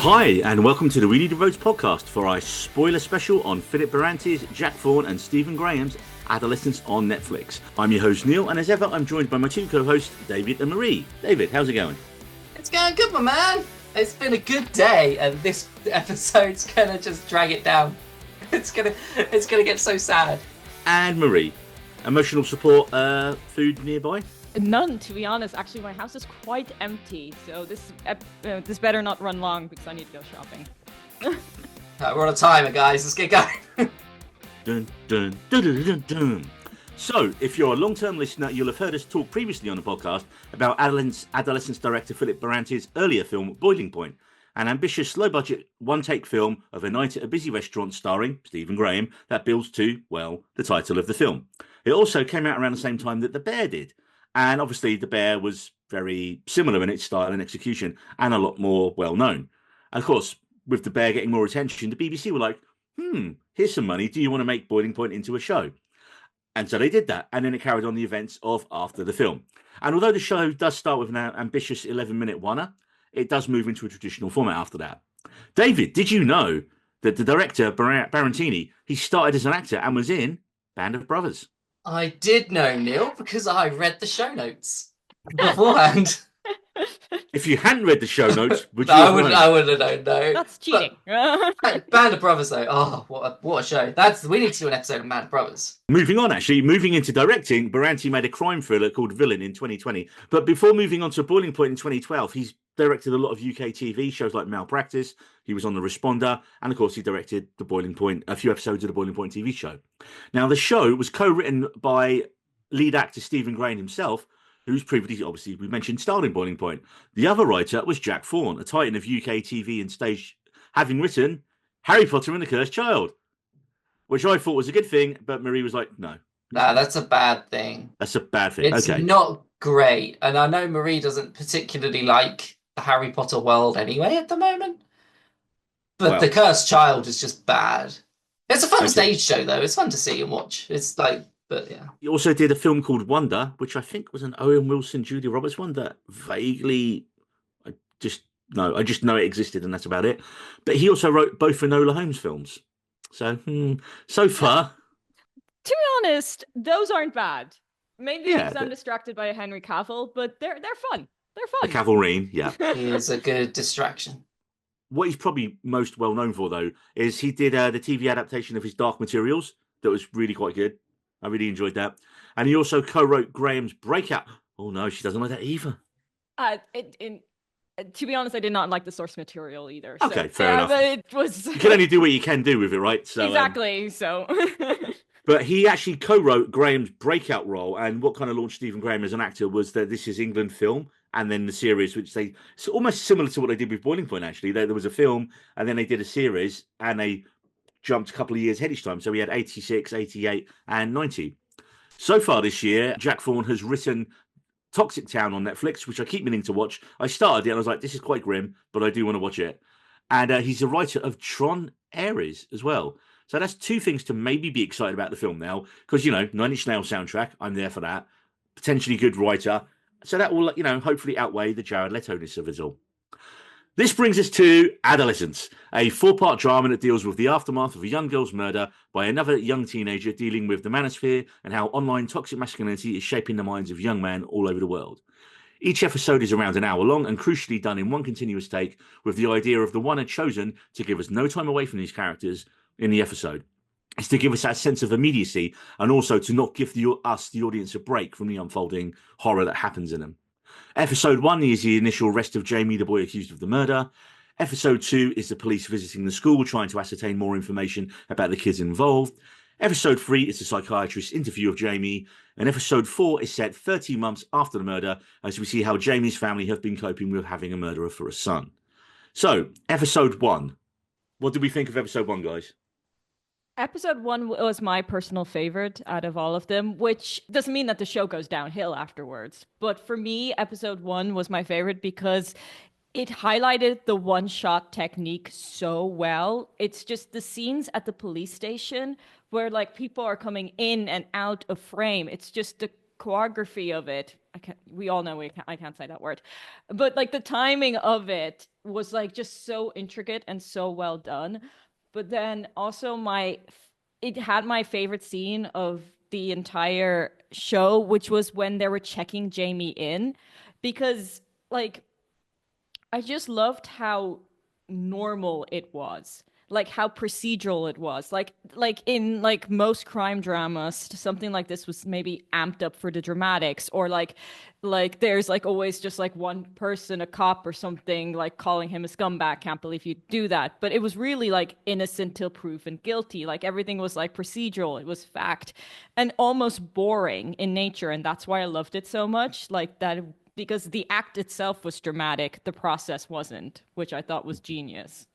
Hi, and welcome to the Really Devotes podcast for our spoiler special on Philip Baranti's, Jack Thorne and Stephen Grahams' Adolescence on Netflix. I'm your host, Neil, and as ever, I'm joined by my two co-hosts, David and Marie. David, how's it going? It's going good, my man. It's been a good day, and this episode's gonna just drag it down. It's gonna get so sad. And Marie, emotional support, food nearby? None, to be honest. Actually, my house is quite empty, so this better not run long because I need to go shopping. We're on a timer, guys. Let's get going. Dun, dun, dun, dun, dun, dun. So, if you're a long-term listener, you'll have heard us talk previously on the podcast about Adolescence director Philip Baranti's earlier film, Boiling Point, an ambitious, low-budget, one-take film of a night at a busy restaurant starring Stephen Graham that builds to, well, the title of the film. It also came out around the same time that The Bear did. And obviously, The Bear was very similar in its style and execution and a lot more well-known. And of course, with The Bear getting more attention, the BBC were like, here's some money. Do you want to make Boiling Point into a show? And so they did that. And then it carried on the events of after the film. And although the show does start with an ambitious 11-minute oneer, it does move into a traditional format after that. David, did you know that the director, Barantini, he started as an actor and was in Band of Brothers? I did know, Neil, because I read the show notes beforehand. If you hadn't read the show notes, would you? I wouldn't have known. No, that's cheating. Band of Brothers, though. Oh, what a show! We need to do an episode of Band of Brothers. Moving into directing, Baranti made a crime thriller called Villain in 2020. But before moving on to Boiling Point in 2012, he's directed a lot of UK TV shows like Malpractice. He was on The Responder, and of course, he directed The Boiling Point, a few episodes of The Boiling Point TV show. Now, the show was co-written by lead actor Stephen Graham himself, who's previously, obviously, we mentioned, starred in Boiling Point. The other writer was Jack Thorne, a titan of UK TV and stage, having written Harry Potter and the Cursed Child, which I thought was a good thing, but Marie was like, no. Nah, that's a bad thing. That's a bad thing. It's okay. Not great. And I know Marie doesn't particularly like the Harry Potter world anyway at the moment. But The Cursed Child is just bad. It's a fun stage show, though. It's fun to see and watch. It's like, but yeah. He also did a film called Wonder, which I think was an Owen Wilson, Julia Roberts one that vaguely, I just know it existed and that's about it. But he also wrote both Enola Holmes films. So, so far. To be honest, those aren't bad. Mainly because I'm but distracted by Henry Cavill, but they're fun. They're fun. The Cavalrine, yeah. He is a good distraction. What he's probably most well known for, though, is he did the TV adaptation of his Dark Materials that was really quite good. I really enjoyed that. And he also co-wrote Graham's Breakout. Oh, no, she doesn't like that either. To be honest, I did not like the source material either. Okay, fair enough. But it was... You can only do what you can do with it, right? So, exactly, But he actually co-wrote Graham's breakout role, and what kind of launched Stephen Graham as an actor was the This Is England film, and then the series, which it's almost similar to what they did with Boiling Point, actually. There was a film, and then they did a series, and they jumped a couple of years ahead each time. So we had 86, 88, and 90. So far this year, Jack Thorne has written Toxic Town on Netflix, which I keep meaning to watch. I started it, and I was like, this is quite grim, but I do want to watch it. And he's a writer of Tron Ares as well. So that's two things to maybe be excited about the film now, because, Nine Inch Nails soundtrack, I'm there for that. Potentially good writer. So that will, hopefully outweigh the Jared Leto-ness of it all. This brings us to Adolescence, a 4-part drama that deals with the aftermath of a young girl's murder by another young teenager, dealing with the manosphere and how online toxic masculinity is shaping the minds of young men all over the world. Each episode is around an hour long and crucially done in one continuous take, with the idea of the one had chosen to give us no time away from these characters in the episode. It's to give us that sense of immediacy and also to not give the audience, a break from the unfolding horror that happens in them. Episode 1 is the initial arrest of Jamie, the boy accused of the murder. Episode 2 is the police visiting the school, trying to ascertain more information about the kids involved. Episode 3 is the psychiatrist's interview of Jamie. And episode 4 is set 13 months after the murder, as we see how Jamie's family have been coping with having a murderer for a son. So, episode 1. What did we think of episode 1, guys? Episode 1 was my personal favorite out of all of them, which doesn't mean that the show goes downhill afterwards. But for me, episode 1 was my favorite because it highlighted the one-shot technique so well. It's just the scenes at the police station where like people are coming in and out of frame. It's just the choreography of it we all know I can't say that word, but like the timing of it was like just so intricate and so well done. But then also it had my favorite scene of the entire show, which was when they were checking Jamie in, because like I just loved how normal it was. Like how procedural it was. Like in like most crime dramas, something like this was maybe amped up for the dramatics, or like there's like always just like one person, a cop or something, like calling him a scumbag. Can't believe you do that. But it was really like innocent till proven guilty. Like everything was like procedural. It was fact and almost boring in nature. And that's why I loved it so much. Like that, because the act itself was dramatic, the process wasn't, which I thought was genius.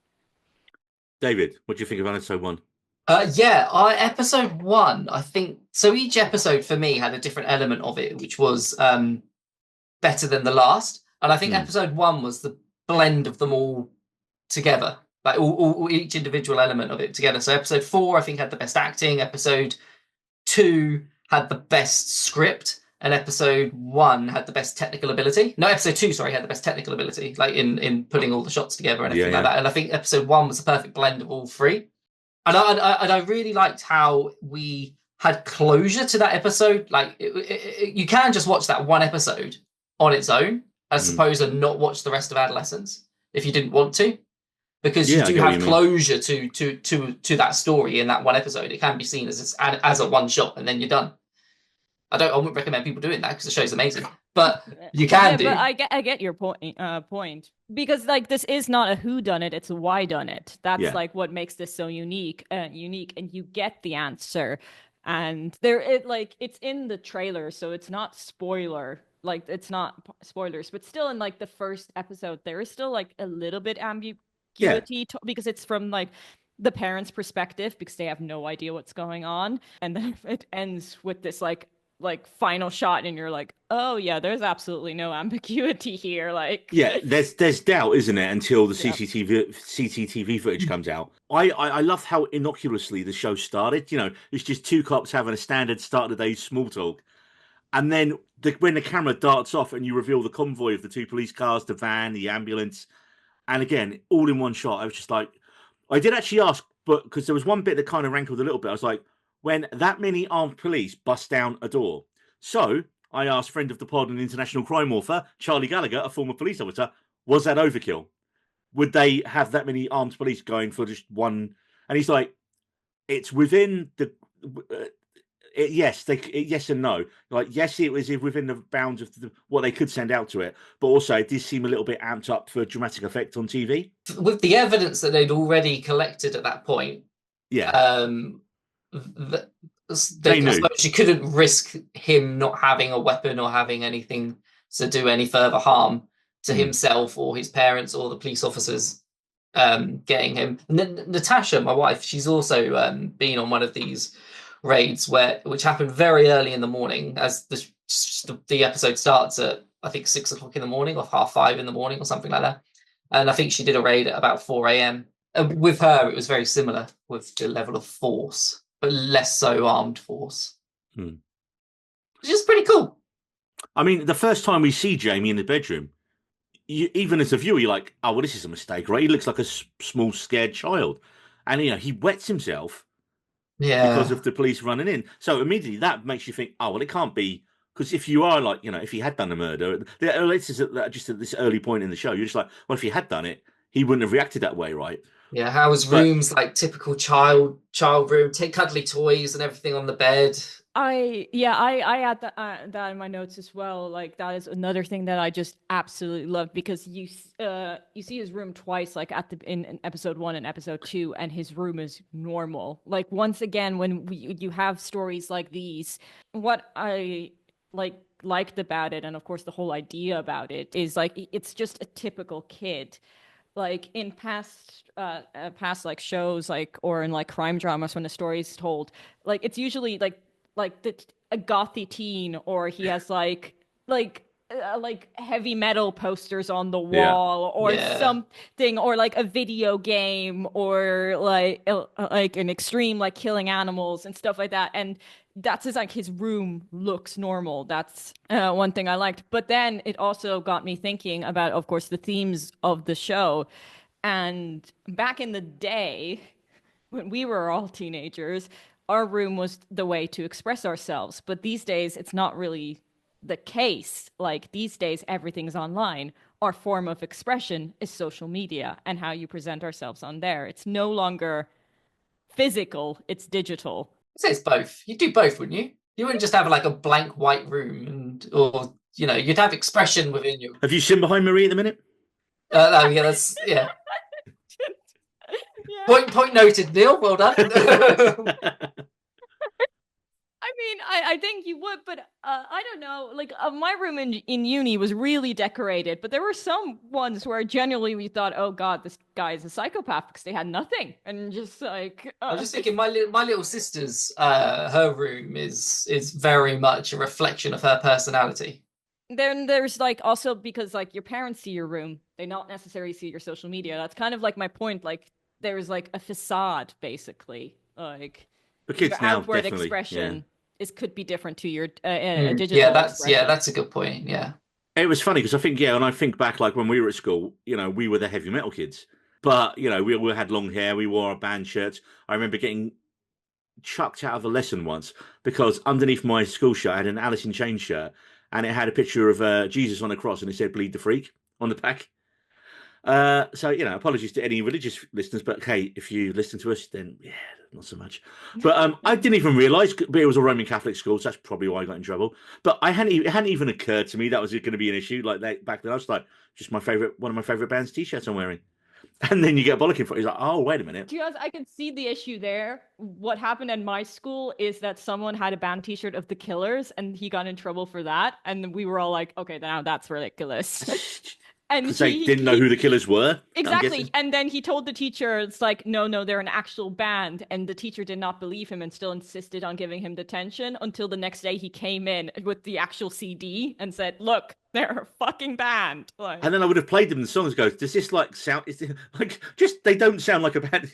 David, what do you think of episode 1? Episode 1, I think so. Each episode for me had a different element of it, which was better than the last. And I think episode 1 was the blend of them all together, like each individual element of it together. So episode 4, I think, had the best acting. Episode 2 had the best script, and episode 1 had the best technical ability. No, episode 2, sorry, had the best technical ability, like in putting all the shots together and everything like that. And I think episode 1 was the perfect blend of all three. And I really liked how we had closure to that episode. Like you can just watch that one episode on its own, as opposed to not watch the rest of Adolescence if you didn't want to, because you do have closure to that story in that one episode. It can be seen as a one shot, and then you're done. I wouldn't recommend people doing that because the show's amazing, but you can do. But I get your point, because like this is not a whodunit, it's a whydunit. That's like what makes this so unique, and you get the answer, and it's in the trailer, so it's not spoiler. Like it's not spoilers, but still in like the first episode, there is still like a little bit ambiguity because it's from like the parents' perspective, because they have no idea what's going on, and then it ends with this like final shot, and you're like, oh yeah, there's absolutely no ambiguity here. Like there's doubt, isn't it, until the CCTV footage comes out. I love how innocuously the show started. You know, it's just two cops having a standard start of the day small talk, and then when the camera darts off and you reveal the convoy of the two police cars, the van, the ambulance, and again all in one shot. I was just like, I did actually ask, but because there was one bit that kind of rankled a little bit. I was like, when that many armed police bust down a door. So I asked friend of the pod and international crime author, Charlie Gallagher, a former police officer, was that overkill? Would they have that many armed police going for just one? And he's like, it's within the... yes and no. Like, yes, it was within the bounds of what they could send out to it, but also it did seem a little bit amped up for dramatic effect on TV. With the evidence that they'd already collected at that point, I suppose you couldn't risk him not having a weapon or having anything to do any further harm to himself or his parents or the police officers getting him. Natasha, my wife, she's also been on one of these raids which happened very early in the morning, as the episode starts at I think 6 o'clock in the morning or 5:30 in the morning or something like that. And I think she did a raid at about 4 a.m. And with her, it was very similar with the level of force, but less so armed force. Which is pretty cool. I mean, the first time we see Jamie in the bedroom, even as a viewer, you're like, oh, well, this is a mistake, right? He looks like a small, scared child. And, you know, he wets himself because of the police running in. So immediately that makes you think, oh, well, it can't be. Because if you are like, you know, if he had done a murder, just at this early point in the show, you're just like, well, if he had done it, he wouldn't have reacted that way, right? Yeah, how his room's like typical child room, take cuddly toys and everything on the bed. I had that in my notes as well. Like that is another thing that I just absolutely love, because you see his room twice, like in episode 1 and episode 2, and his room is normal. Like once again, when you have stories like these, what I liked about it, and of course the whole idea about it, is like it's just a typical kid. Like in past like shows, like, or in like crime dramas, when the story is told, like it's usually like a gothy teen, or he has like like heavy metal posters on the wall or something, or like a video game, or like an extreme like killing animals and stuff like that. And that's just like his room looks normal. That's one thing I liked. But then it also got me thinking about, of course, the themes of the show. And back in the day, when we were all teenagers, our room was the way to express ourselves. But these days, it's not really the case. Like these days, everything's online. Our form of expression is social media and how you present ourselves on there. It's no longer physical, it's digital. I'd say it's both. You'd do both, wouldn't you? You wouldn't just have like a blank white room, or you'd have expression within your. Have you seen behind Marie at the minute? No, yeah, that's yeah. Point noted, Neil. Well done. I mean, I think you would, but I don't know. Like my room in uni was really decorated, but there were some ones where genuinely we thought, "Oh God, this guy is a psychopath," because they had nothing, and just like. I was just thinking, my little sister's her room is very much a reflection of her personality. Then there's like also because like your parents see your room, they not necessarily see your social media. That's kind of like my point. Like there's like a facade, basically, like. The kids your now outward definitely expression could be different to your digital. Yeah, expression. that's a good point. Yeah, it was funny because I think when I think back, like when we were at school, we were the heavy metal kids, but we all had long hair, we wore our band shirts. I remember getting chucked out of a lesson once because underneath my school shirt I had an Alice in Chains shirt, and it had a picture of Jesus on a cross, and it said "Bleed the Freak" on the back. So apologies to any religious listeners, but hey, if you listen to us, then not so much. But I didn't even realise, but it was a Roman Catholic school, so that's probably why I got in trouble. But it hadn't even occurred to me that was going to be an issue like that back then. I was like, just one of my favourite band's t-shirts I'm wearing. And then you get bollocking for it. He's like, oh, wait a minute. Because I can see the issue there. What happened in my school is that someone had a band t-shirt of the Killers, and he got in trouble for that. And we were all like, okay, now that's ridiculous. And they didn't know who the Killers were. Exactly. And then he told the teacher, it's like, no, they're an actual band. And the teacher did not believe him and still insisted on giving him detention until the next day he came in with the actual CD and said, look, they're a fucking band. Like, and then I would have played them the songs. Goes, does this like sound? Is it, like just they don't sound like a band?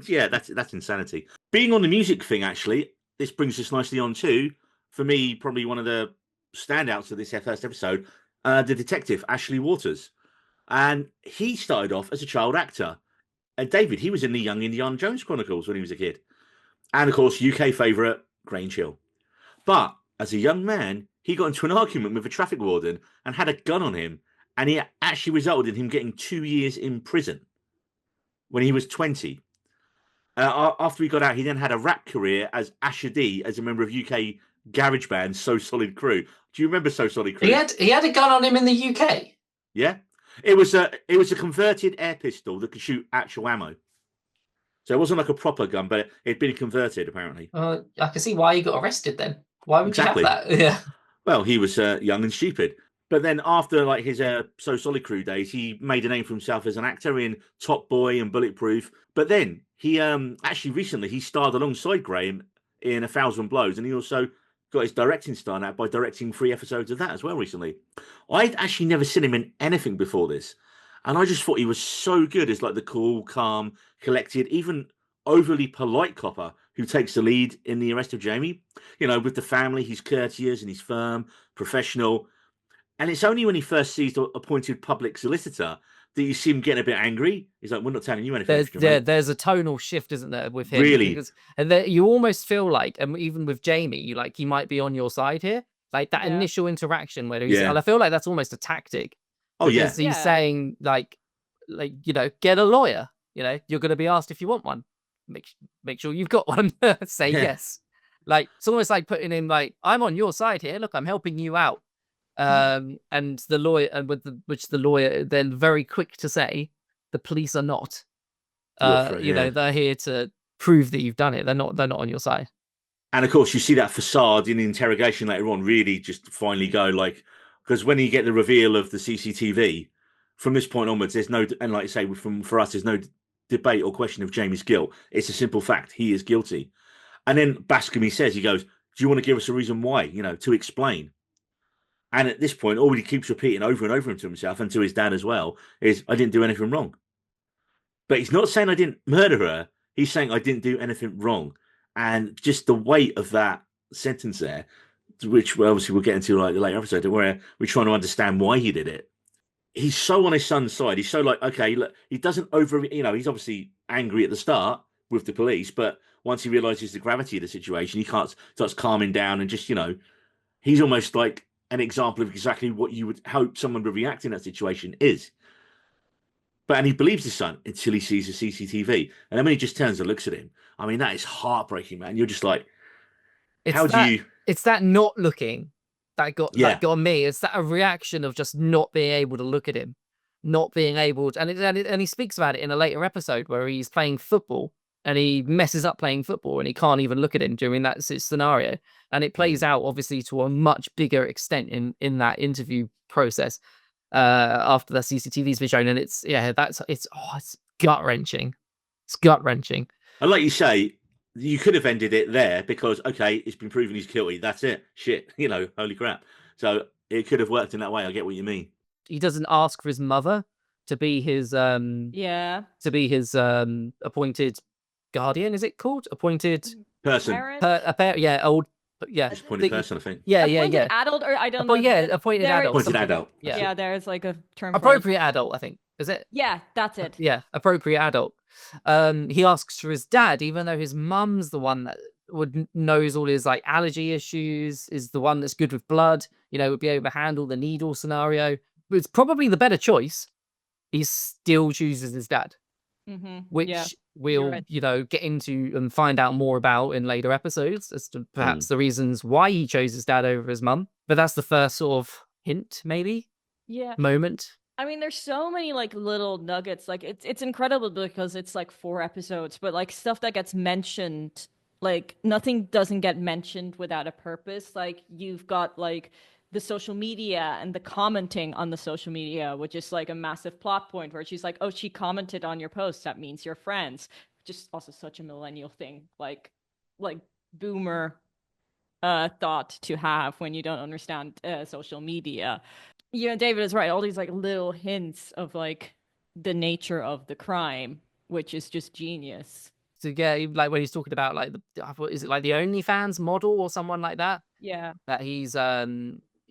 Yeah, that's insanity. Being on the music thing, actually, this brings us nicely on to, for me, probably one of the standouts of this first episode. The detective, Ashley Waters. And he started off as a child actor. And David, he was in the Young Indiana Jones Chronicles when he was a kid. And of course, UK favourite, Grange Hill. But as a young man, he got into an argument with a traffic warden and had a gun on him. And it actually resulted in him getting 2 years in prison when he was 20. After he got out, he then had a rap career as Asher D, as a member of UK garage band So Solid Crew. Do you remember So Solid Crew? He had a gun on him in the UK. Yeah, it was a converted air pistol that could shoot actual ammo. So it wasn't like a proper gun, but it'd been converted apparently. I can see why he got arrested then. Why would you have that? Yeah. Well, he was young and stupid. But then after like his So Solid Crew days, he made a name for himself as an actor in Top Boy and Bulletproof. But then he actually recently he starred alongside Graham in 1,000 Blows, and he also got his directing start out by directing 3 episodes of that as well recently. I'd actually never seen him in anything before this, and I just thought he was so good as like the cool, calm, collected, even overly polite copper who takes the lead in The Arrest of Jamie. With the family, he's courteous and he's firm, professional. And it's only when he first sees the appointed public solicitor that you see him getting a bit angry. He's like, we're not telling you anything. There's a tonal shift, isn't there, with him? Really? And you almost feel like, and even with Jamie, he might be on your side here. Like that initial interaction where and I feel like that's almost a tactic. Oh, yeah. He's saying, get a lawyer. You're going to be asked if you want one. Make sure you've got one. Say yes. Like, it's almost like putting in, like, I'm on your side here. Look, I'm helping you out. And the lawyer, which the lawyer then very quick to say, the police are not. They're here to prove that you've done it. They're not on your side. And of course, you see that facade in the interrogation later on really just finally go because when you get the reveal of the CCTV, from this point onwards, there's no, and like you say, for us, there's no debate or question of Jamie's guilt. It's a simple fact. He is guilty. And then Bascombe says, he goes, do you want to give us a reason why, to explain? And at this point, all he keeps repeating over and over to himself and to his dad as well is, I didn't do anything wrong. But he's not saying I didn't murder her. He's saying I didn't do anything wrong. And just the weight of that sentence there, which obviously we'll get into like the later episode, where we're trying to understand why he did it. He's so on his son's side. He's so like, okay, look, he doesn't he's obviously angry at the start with the police, but once he realizes the gravity of the situation, he starts calming down and just, he's almost like an example of exactly what you would hope someone would react in that situation is. And he believes his son until he sees the CCTV. And then when he just turns and looks at him, I mean, that is heartbreaking, man. You're just like, It's that not looking that got me. It's that a reaction of just not being able to look at him, not being able to, and he speaks about it in a later episode where he's playing football and he messes up playing football and he can't even look at him during that scenario. And it plays out obviously to a much bigger extent in that interview process after the CCTV's been shown. And it's gut wrenching. It's gut wrenching. And like you say, you could have ended it there because, okay, it's been proven he's guilty. That's it. Shit. Holy crap. So it could have worked in that way. I get what you mean. He doesn't ask for his mother to be his appointed guardian. Is it called appointed person? Appointed person, I think. Appointed adult, or I don't know. Appointed adult. Appointed adult. Yeah, there's like a term. Appropriate adult, I think. Is it? Yeah, that's it. Yeah, appropriate adult. He asks for his dad, even though his mum's the one that knows all his like allergy issues, is the one that's good with blood, would be able to handle the needle scenario. But it's probably the better choice. He still chooses his dad, which we'll get into and find out more about in later episodes as to perhaps the reasons why he chose his dad over his mum. But that's the first sort of hint, maybe. Moment. I mean, there's so many like little nuggets. Like it's incredible because it's like 4 episodes, but like stuff that gets mentioned, like nothing doesn't get mentioned without a purpose. Like you've got like the social media and the commenting on the social media, which is like a massive plot point where she's like, oh, she commented on your post, that means you're friends. Just also such a millennial thing, like boomer thought to have when you don't understand social media. David is right. All these like little hints of like the nature of the crime, which is just genius. So yeah, like when he's talking about like is it like the OnlyFans model or someone like that? Yeah. That he's I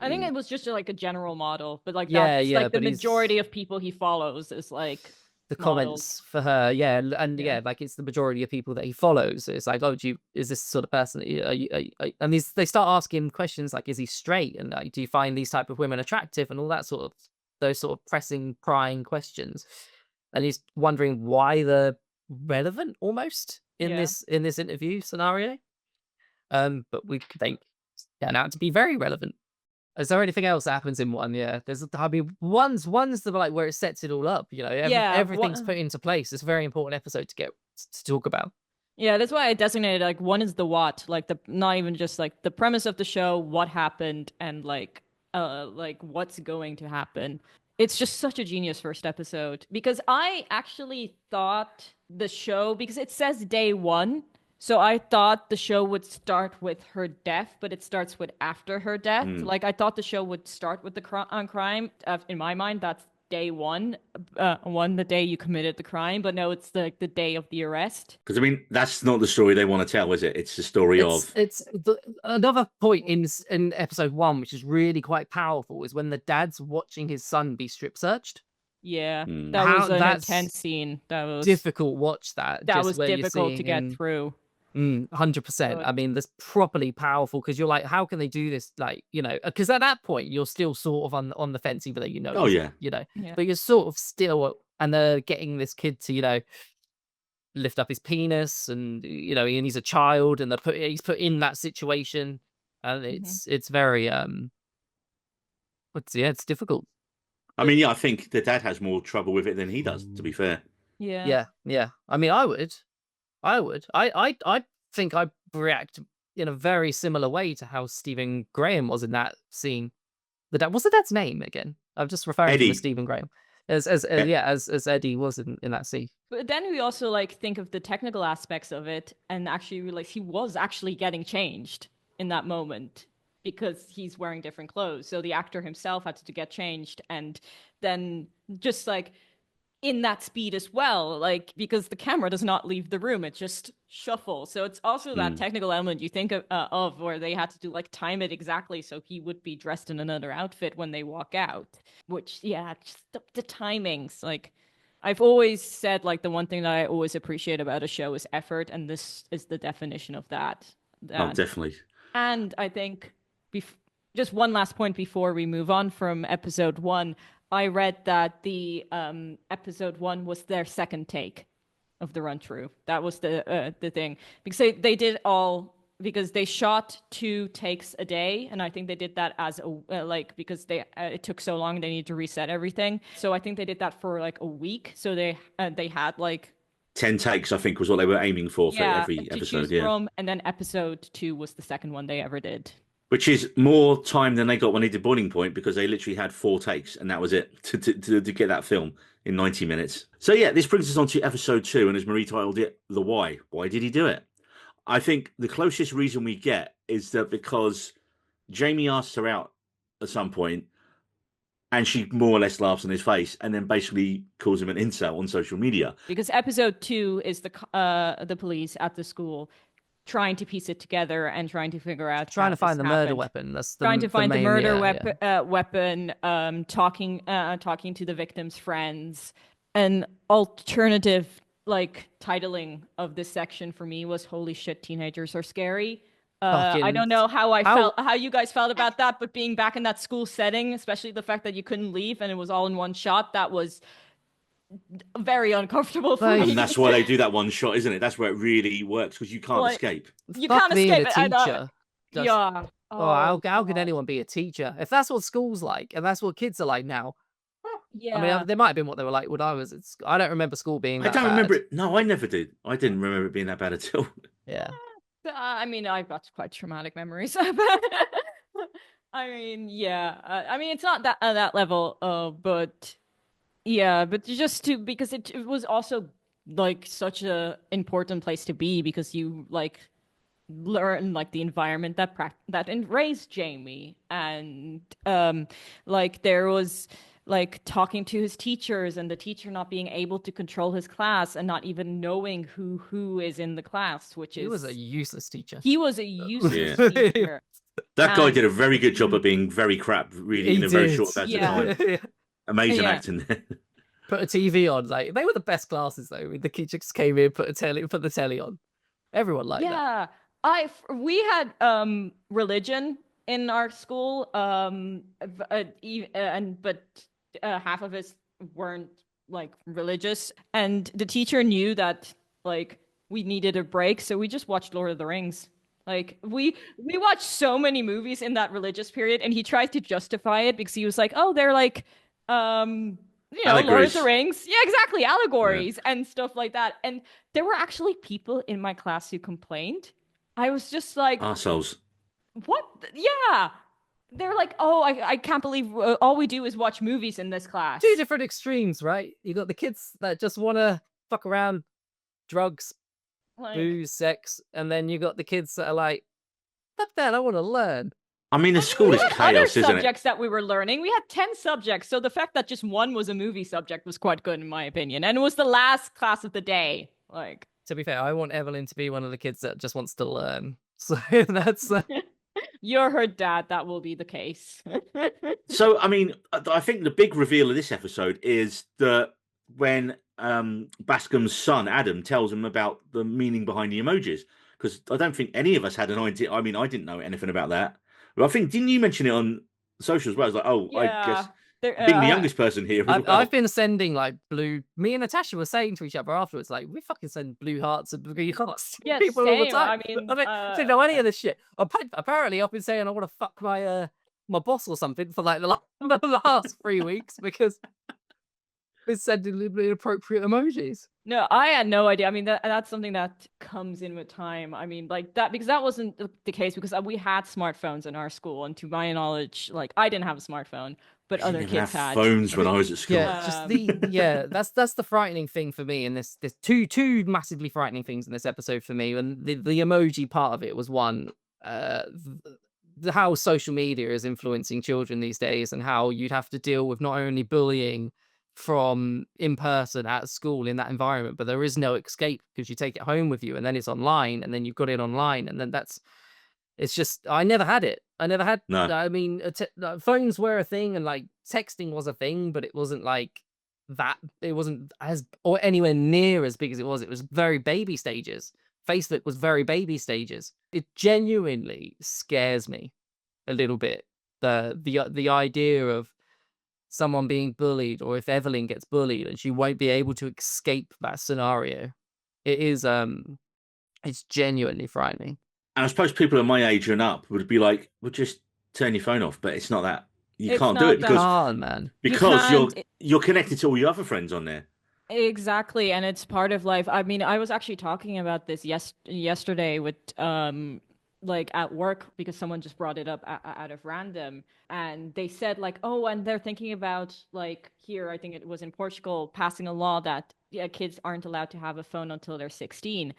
think it was just like a general model, but like that's like the majority of people he follows is like the comments for her, like it's the majority of people that he follows. It's like, is this sort of person? And they start asking questions like, is he straight? And like, do you find these type of women attractive? And all that those sort of pressing, prying questions. And he's wondering why they're relevant almost in this interview scenario. But they turn out to be very relevant. Is there anything else that happens in one? Yeah, one's the like where it sets it all up. Everything's put into place. It's a very important episode to talk about. Yeah, that's why I designated like one is the what, like not even just like the premise of the show, what happened, and like what's going to happen. It's just such a genius first episode because I actually thought the show, because it says day 1. So I thought the show would start with her death, but it starts with after her death. Like I thought the show would start with the crime. In my mind, that's day 1, the day you committed the crime. But no, it's the day of the arrest. Because I mean, that's not the story they want to tell, is it? It's the story of. Another point in episode 1, which is really quite powerful, is when the dad's watching his son be strip searched. Yeah, that was an intense scene. That was difficult. Watch that. That was difficult to get through. 100%. I mean, that's properly powerful because you're like, how can they do this? Like, because at that point you're still sort of on the fence, even though but you're sort of still, and they're getting this kid to lift up his penis, and and he's a child, and he's put in that situation, and it's very it's difficult. I mean, I think the dad has more trouble with it than he does, to be fair. Yeah. I mean, I would. I think I'd react in a very similar way to how Stephen Graham was in that scene. What's the dad's name again? I'm just referring to Stephen Graham as Eddie was in that scene. But then we also like think of the technical aspects of it and actually realize he was actually getting changed in that moment. because he's wearing different clothes. So the actor himself had to get changed, and then just like in that speed as well, like because the camera does not leave the room, it just shuffles. So it's also that technical element you think of where they had to do like time it exactly so he would be dressed in another outfit when they walk out, which just the timings. Like I've always said, like the one thing that I always appreciate about a show is effort, and this is the definition of that. Oh, definitely. And I think just one last point before we move on from episode 1. I read that the episode 1 was their second take of the run through. That was the thing, because they did all, because they shot 2 takes a day, and I think they did that as a because it took so long they needed to reset everything. So I think they did that for like a week. So they had like 10 takes, I think, was what they were aiming for every to episode. choose from, and then episode 2 was the second one they ever did. Which is more time than they got when they did Boiling Point, because they literally had 4 takes, and that was it to get that film in 90 minutes. So yeah, this brings us on to episode 2, and as Marie titled it, The Why. Why did he do it? I think the closest reason we get is that because Jamie asks her out at some point, and she more or less laughs in his face, and then basically calls him an incel on social media. Because episode 2 is the police at the school trying to piece it together and trying to figure out trying to find the murder happened. weapon. That's trying to find the main, murder weapon. Talking to the victim's friends. An alternative like titling of this section for me was "Holy shit, teenagers are scary." I don't know how you guys felt about that, but being back in that school setting, especially the fact that you couldn't leave and it was all in one shot, that was very uncomfortable for me. And that's why they do that one shot, isn't it? That's where it really works, because you can't escape. You can't escape a teacher. Yeah. How can anyone be a teacher if that's what school's like and that's what kids are like now? Yeah. I mean, they might have been what they were like when I was at school. I don't remember school being that I don't bad. remember it. No, I never did. I didn't remember it being that bad at all. Yeah. I mean, I've got quite traumatic memories. I mean, I mean, it's not that at that level, but yeah, but just because it was also like such a important place to be, because you like learn like the environment that raised Jamie, and like there was like talking to his teachers, and the teacher not being able to control his class and not even knowing who is in the class, which is he was a useless teacher. He was a useless teacher. That guy did a very good job of being very crap, really, in a very short amount of time. Amazing acting there. Put a TV on, like they were the best classes though. The kids just came in, put the telly on. Everyone liked that. We had religion in our school, but half of us weren't like religious, and the teacher knew that like we needed a break, so we just watched Lord of the Rings. Like we watched so many movies in that religious period, and he tried to justify it because he was like, "Oh, they're like, Lord of the Rings, yeah, exactly, allegories and stuff like that." And there were actually people in my class who complained. I was just like, assholes. What? Yeah. They're like, oh, I can't believe all we do is watch movies in this class. 2 different extremes, right? You got the kids that just want to fuck around, drugs, booze, sex, and then you got the kids that are like, fuck that, I want to learn. I mean, the school is chaos, isn't it? Subjects that we were learning. We had 10 subjects, so the fact that just one was a movie subject was quite good in my opinion, and it was the last class of the day. Like, to be fair, I want Evelyn to be one of the kids that just wants to learn. So that's you're her dad. That will be the case. So, I mean, I think the big reveal of this episode is that when Bascom's son, Adam, tells him about the meaning behind the emojis, because I don't think any of us had an idea. I mean, I didn't know anything about that. But I think, didn't you mention it on social as well? I was like, oh, yeah. I guess being the youngest person here. I've been sending like blue. Me and Natasha were saying to each other afterwards, like, we fucking send blue hearts and blue hearts to people all the time. I don't know any of this shit. Apparently, I've been saying I want to fuck my boss or something for like the last 3 weeks because we're sending inappropriate emojis. No, I had no idea. I mean, that's something that comes in with time. I mean, like that, because that wasn't the case, because we had smartphones in our school, and to my knowledge, like I didn't have a smartphone, but other kids had phones when I was at school. Yeah, that's the frightening thing for me. And there's two massively frightening things in this episode for me. And the emoji part of it was one. how social media is influencing children these days, and how you'd have to deal with not only bullying from in person at school in that environment, but there is no escape because you take it home with you, and then it's online, and then you've got it online, and then it's just, I never had it. I never had. No. I mean, phones were a thing, and like texting was a thing, but it wasn't like that. It wasn't as or anywhere near as big as it was. It was very baby stages. Facebook was very baby stages. It genuinely scares me a little bit. The idea of someone being bullied, or if Evelyn gets bullied and she won't be able to escape that scenario, it is it's genuinely frightening. And I suppose people of my age and up would be like, well, just turn your phone off. But it's not that. You can't do it because you're connected to all your other friends on there. Exactly, and it's part of life. I mean, I was actually talking about this yesterday with like at work, because someone just brought it up out of random, and they said like, oh, and they're thinking about, like, here, I think it was in Portugal, passing a law that kids aren't allowed to have a phone until they're 16.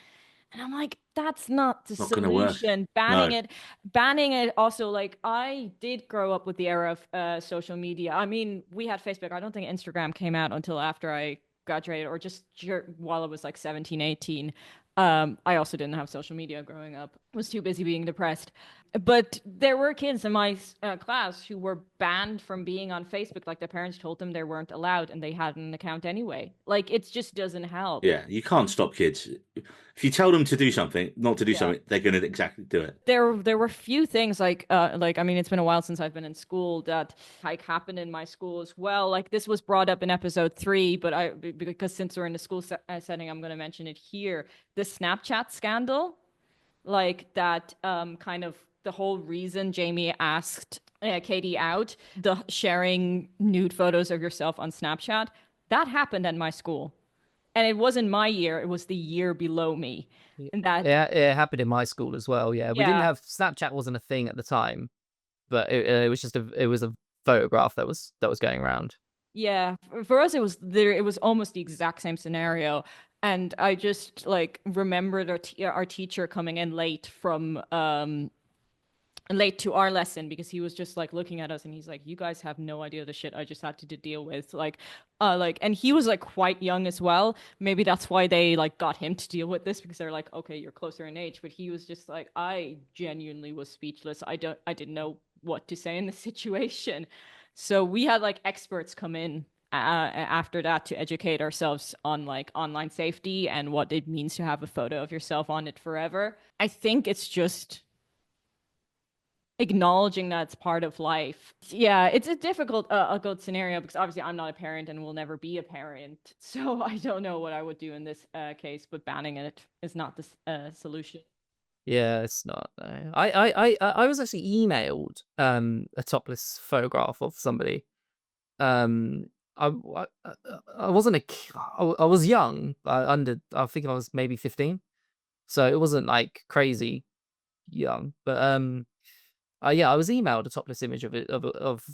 And I'm like, that's not the solution. Banning it also, like, I did grow up with the era of social media. I mean, we had Facebook. I don't think Instagram came out until after I graduated, or just while I was like 17, 18. I also didn't have social media growing up. I was too busy being depressed. But there were kids in my class who were banned from being on Facebook. Like, their parents told them they weren't allowed, and they had an account anyway. Like, it just doesn't help. Yeah, you can't stop kids. If you tell them to do something, not to do something, they're going to exactly do it. There were few things like I mean, it's been a while since I've been in school, that like happened in my school as well. Like, this was brought up in episode 3, but because since we're in the school setting, I'm going to mention it here. The Snapchat scandal, like that, kind of the whole reason Jamie asked Katie out, the sharing nude photos of yourself on Snapchat, that happened at my school. And it wasn't my year, it was the year below me. And that, yeah, it happened in my school as well. Yeah, we didn't have Snapchat, wasn't a thing at the time, but it was just it was a photograph that was going around. Yeah, for us it was almost the exact same scenario. And I just like remembered our teacher coming in late to our lesson, because he was just like looking at us, and he's like, you guys have no idea the shit I just had to deal with. And he was like quite young as well. Maybe that's why they like got him to deal with this, because they're like, okay, you're closer in age. But he was just like, I genuinely was speechless. I didn't know what to say in the situation. So we had like experts come in after that to educate ourselves on like online safety and what it means to have a photo of yourself on it forever. I think it's just acknowledging that it's part of life. Yeah, it's a difficult scenario, because obviously I'm not a parent and will never be a parent, so I don't know what I would do in this case. But banning it is not the solution. Yeah, it's not. No. I was actually emailed a topless photograph of somebody. I wasn't I was young, I think I was maybe 15, so it wasn't like crazy young, but yeah, I was emailed a topless image of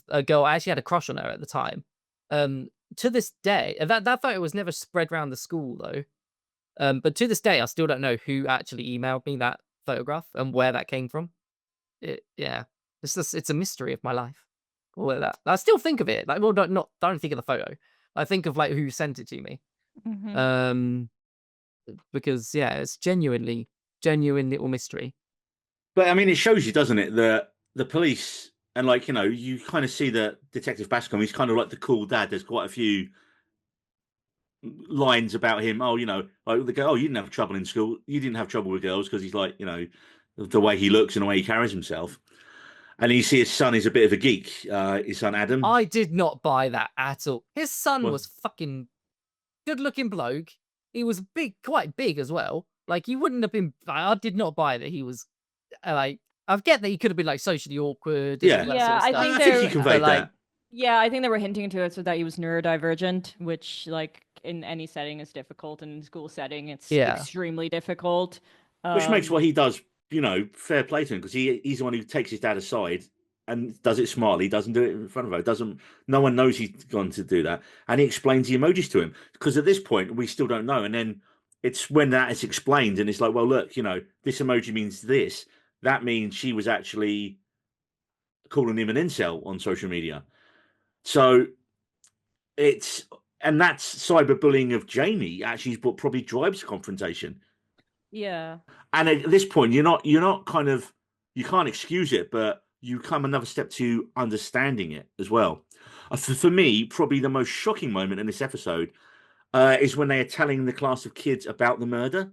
a girl. I actually had a crush on her at the time. To this day, that photo was never spread around the school though. But to this day, I still don't know who actually emailed me that photograph and where that came from. It's a mystery of my life. All of that. I still think of it. Like, well, don't think of the photo. I think of like who sent it to me. Mm-hmm. Because it's genuine little mystery. But I mean, it shows you, doesn't it, that the police, and like, you know, you kind of see that Detective Bascom, he's kind of like the cool dad. There's quite a few lines about him. Oh, you know, like they go, oh, you didn't have trouble in school. You didn't have trouble with girls, because he's like, you know, the way he looks and the way he carries himself. And you see his son is a bit of a geek. His son Adam. I did not buy that at all. His son was fucking good-looking bloke. He was quite big as well. Like, he wouldn't have been. I did not buy that he was like. I get that he could have been like socially awkward. Yeah, sort of I think he conveyed that. Yeah, I think they were hinting to it so that he was neurodivergent, which, like, in any setting is difficult. And in school setting, it's extremely difficult. Which makes what he does, you know, fair play to him, because he's the one who takes his dad aside and does it smartly. Doesn't do it in front of her. No one knows he's gone to do that, and he explains the emojis to him, because at this point we still don't know. And then it's when that is explained, and it's like, well, look, you know, this emoji means this. That means she was actually calling him an incel on social media. So and that's cyberbullying of Jamie actually is what probably drives confrontation. Yeah. And at this point, you're not kind of, you can't excuse it, but you come another step to understanding it as well. For me, probably the most shocking moment in this episode is when they are telling the class of kids about the murder.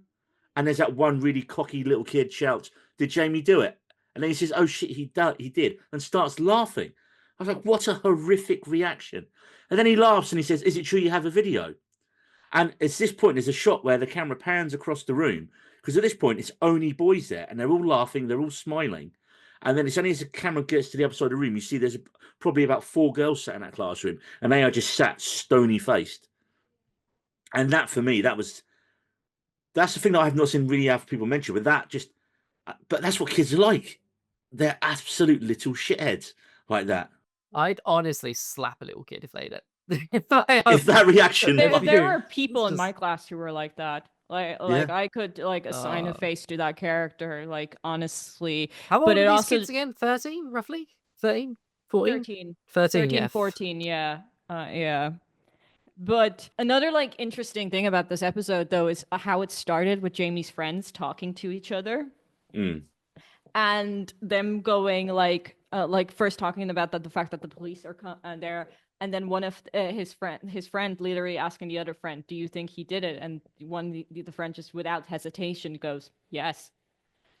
And there's that one really cocky little kid shouts, "Did Jamie do it?" And then he says, "Oh shit, he did," and starts laughing. I was like, what a horrific reaction. And then he laughs and he says, "Is it true you have a video?" And it's this point, there's a shot where the camera pans across the room, because at this point it's only boys there, and they're all laughing, they're all smiling. And then it's only as the camera gets to the other side of the room, you see there's probably about 4 girls sat in that classroom, and they are just sat stony faced. And that, for me, that's the thing that I've not seen really have people mention. But that's what kids are like. They're absolute little shitheads like that. I'd honestly slap a little kid if they did it. If that reaction, there were people in my class who were like that. Like Yeah. I could assign a Oh. face to that character. Like, honestly, How old But are it these also- kids again? 13, roughly? 13? 14? 13, 13, yeah. 14, yeah. Yeah. But another like interesting thing about this episode though is how it started with Jamie's friends talking to each other and them going like first talking about the fact that the police are there, and then one of his friend literally asking the other friend, "Do you think he did it?" And the friend just without hesitation goes, "Yes."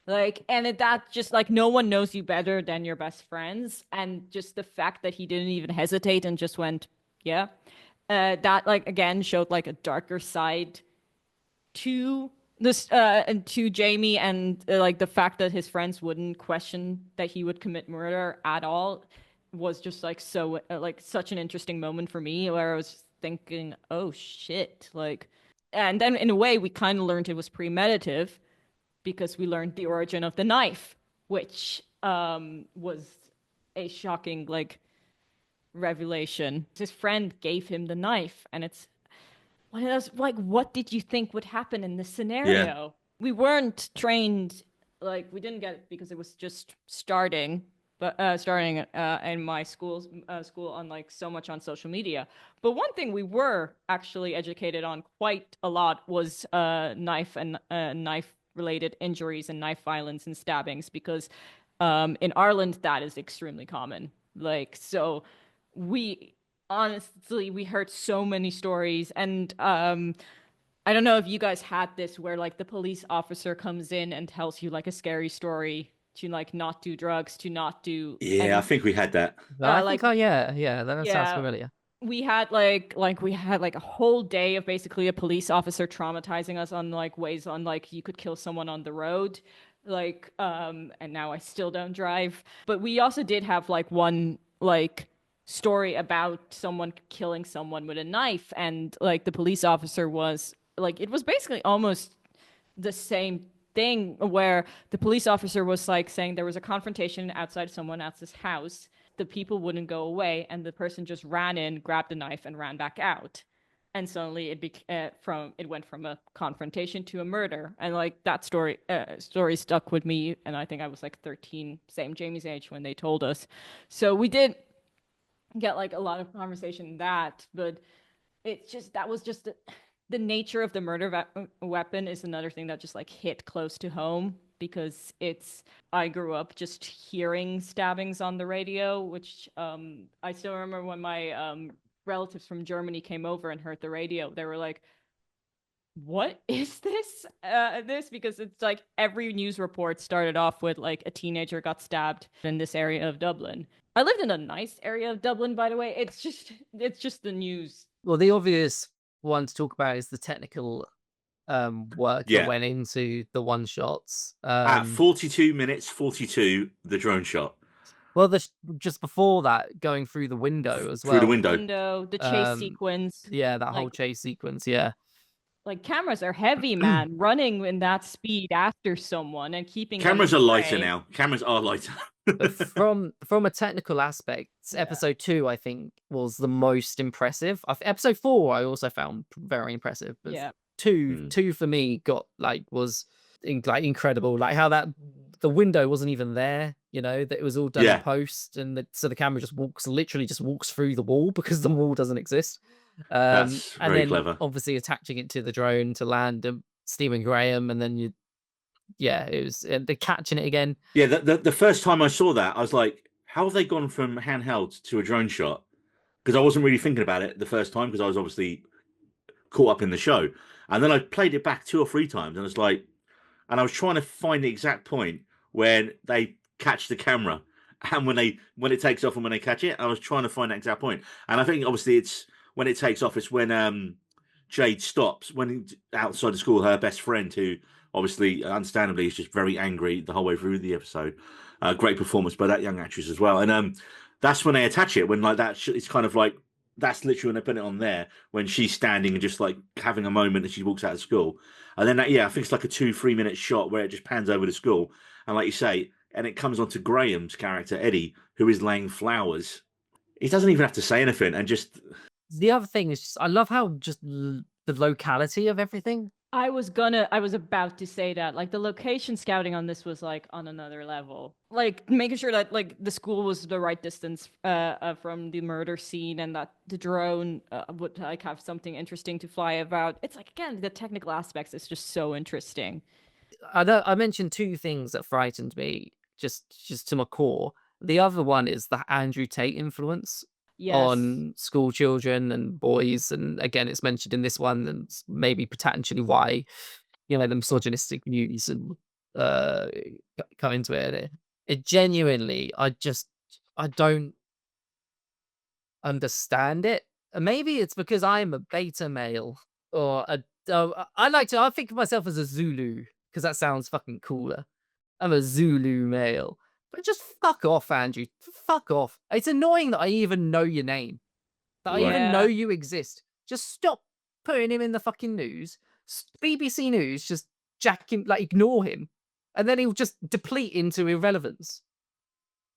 Like, and that just like, no one knows you better than your best friends, and just the fact that he didn't even hesitate and just went, "Yeah," that like again showed like a darker side to this and to Jamie, and like the fact that his friends wouldn't question that he would commit murder at all was just like so like such an interesting moment for me, where I was thinking, oh shit, like. And then in a way we kind of learned it was premeditative, because we learned the origin of the knife, which was a shocking like revelation. His friend gave him the knife, and it's one of those like, what did you think would happen in this scenario? We weren't trained, like we didn't get it because it was just starting in my school on like so much on social media. But one thing we were actually educated on quite a lot was knife and knife related injuries and knife violence and stabbings, because in Ireland that is extremely common. Like, so we heard so many stories, and I don't know if you guys had this, where like the police officer comes in and tells you like a scary story to like not do drugs, to not do I think we had that. I like- think, that sounds Yeah. familiar. we had like a whole day of basically a police officer traumatizing us on like ways on like you could kill someone on the road, like and now I still don't drive. But we also did have like one like story about someone killing someone with a knife, and like the police officer was like, it was basically almost the same thing, where the police officer was like saying there was a confrontation outside someone else's house, the people wouldn't go away, and the person just ran in, grabbed a knife, and ran back out, and suddenly it went from a confrontation to a murder. And like that story stuck with me, and I think I was like 13, same Jamie's age when they told us. So we did get like a lot of conversation in that, but it's just, that was just the nature of the murder weapon is another thing that just like hit close to home, because I grew up just hearing stabbings on the radio, which I still remember when my relatives from Germany came over and heard the radio, they were like, what is this? Because it's like every news report started off with like a teenager got stabbed in this area of Dublin. I lived in a nice area of Dublin, by the way. It's just the news. Well, the obvious one to talk about is the technical work that went into the one shots. At 42 minutes 42, the drone shot. Well, just before that, going through the window as well. Through the window. The chase sequence. Yeah, that whole chase sequence, yeah. Like, cameras are heavy, man. Running in that speed after someone and keeping cameras are lighter now. Cameras are lighter. But from a technical aspect, episode 2 I think was the most impressive. Episode 4 I also found very impressive. But two for me got like was incredible. Like how that the window wasn't even there, that it was all done in Yeah. post, and so the camera literally just walks through the wall because the wall doesn't exist. That's And very then clever. obviously attaching it to the drone to land Stephen Graham, and then it was they're catching it again. Yeah, the first time I saw that, I was like, how have they gone from handheld to a drone shot? Because I wasn't really thinking about it the first time because I was obviously caught up in the show. And then I played it back 2 or 3 times, and it's like, and I was trying to find the exact point when they catch the camera and when it takes off and when they catch it. I was trying to find that exact point. And I think obviously it's when it takes off, it's when Jade stops when outside the school, her best friend, who obviously understandably is just very angry the whole way through the episode. Great performance by that young actress as well. And that's when they attach it, when like that it's kind of like that's literally when they put it on there when she's standing and just like having a moment as she walks out of school. And then I think it's like a 2-3 minute shot where it just pans over the school, and like you say, and it comes onto Graham's character Eddie, who is laying flowers. He doesn't even have to say anything, and just the other thing is I love how just the locality of everything. I was about to say that, like, the location scouting on this was like on another level, like making sure that like the school was the right distance from the murder scene, and that the drone would like have something interesting to fly about. It's like, again, the technical aspects is just so interesting. I mentioned 2 things that frightened me just to my core. The other one is the Andrew Tate influence on school children and boys, and again it's mentioned in this one, and maybe potentially why the misogynistic views and come into it. It genuinely, I don't understand it. And maybe it's because I'm a beta male, or I think of myself as a Zulu because that sounds fucking cooler. I'm a Zulu male. But just fuck off, Andrew. Fuck off. It's annoying that I even know your name. That I even know you exist. Just stop putting him in the fucking news. BBC News, just jack him, like, ignore him. And then he'll just deplete into irrelevance.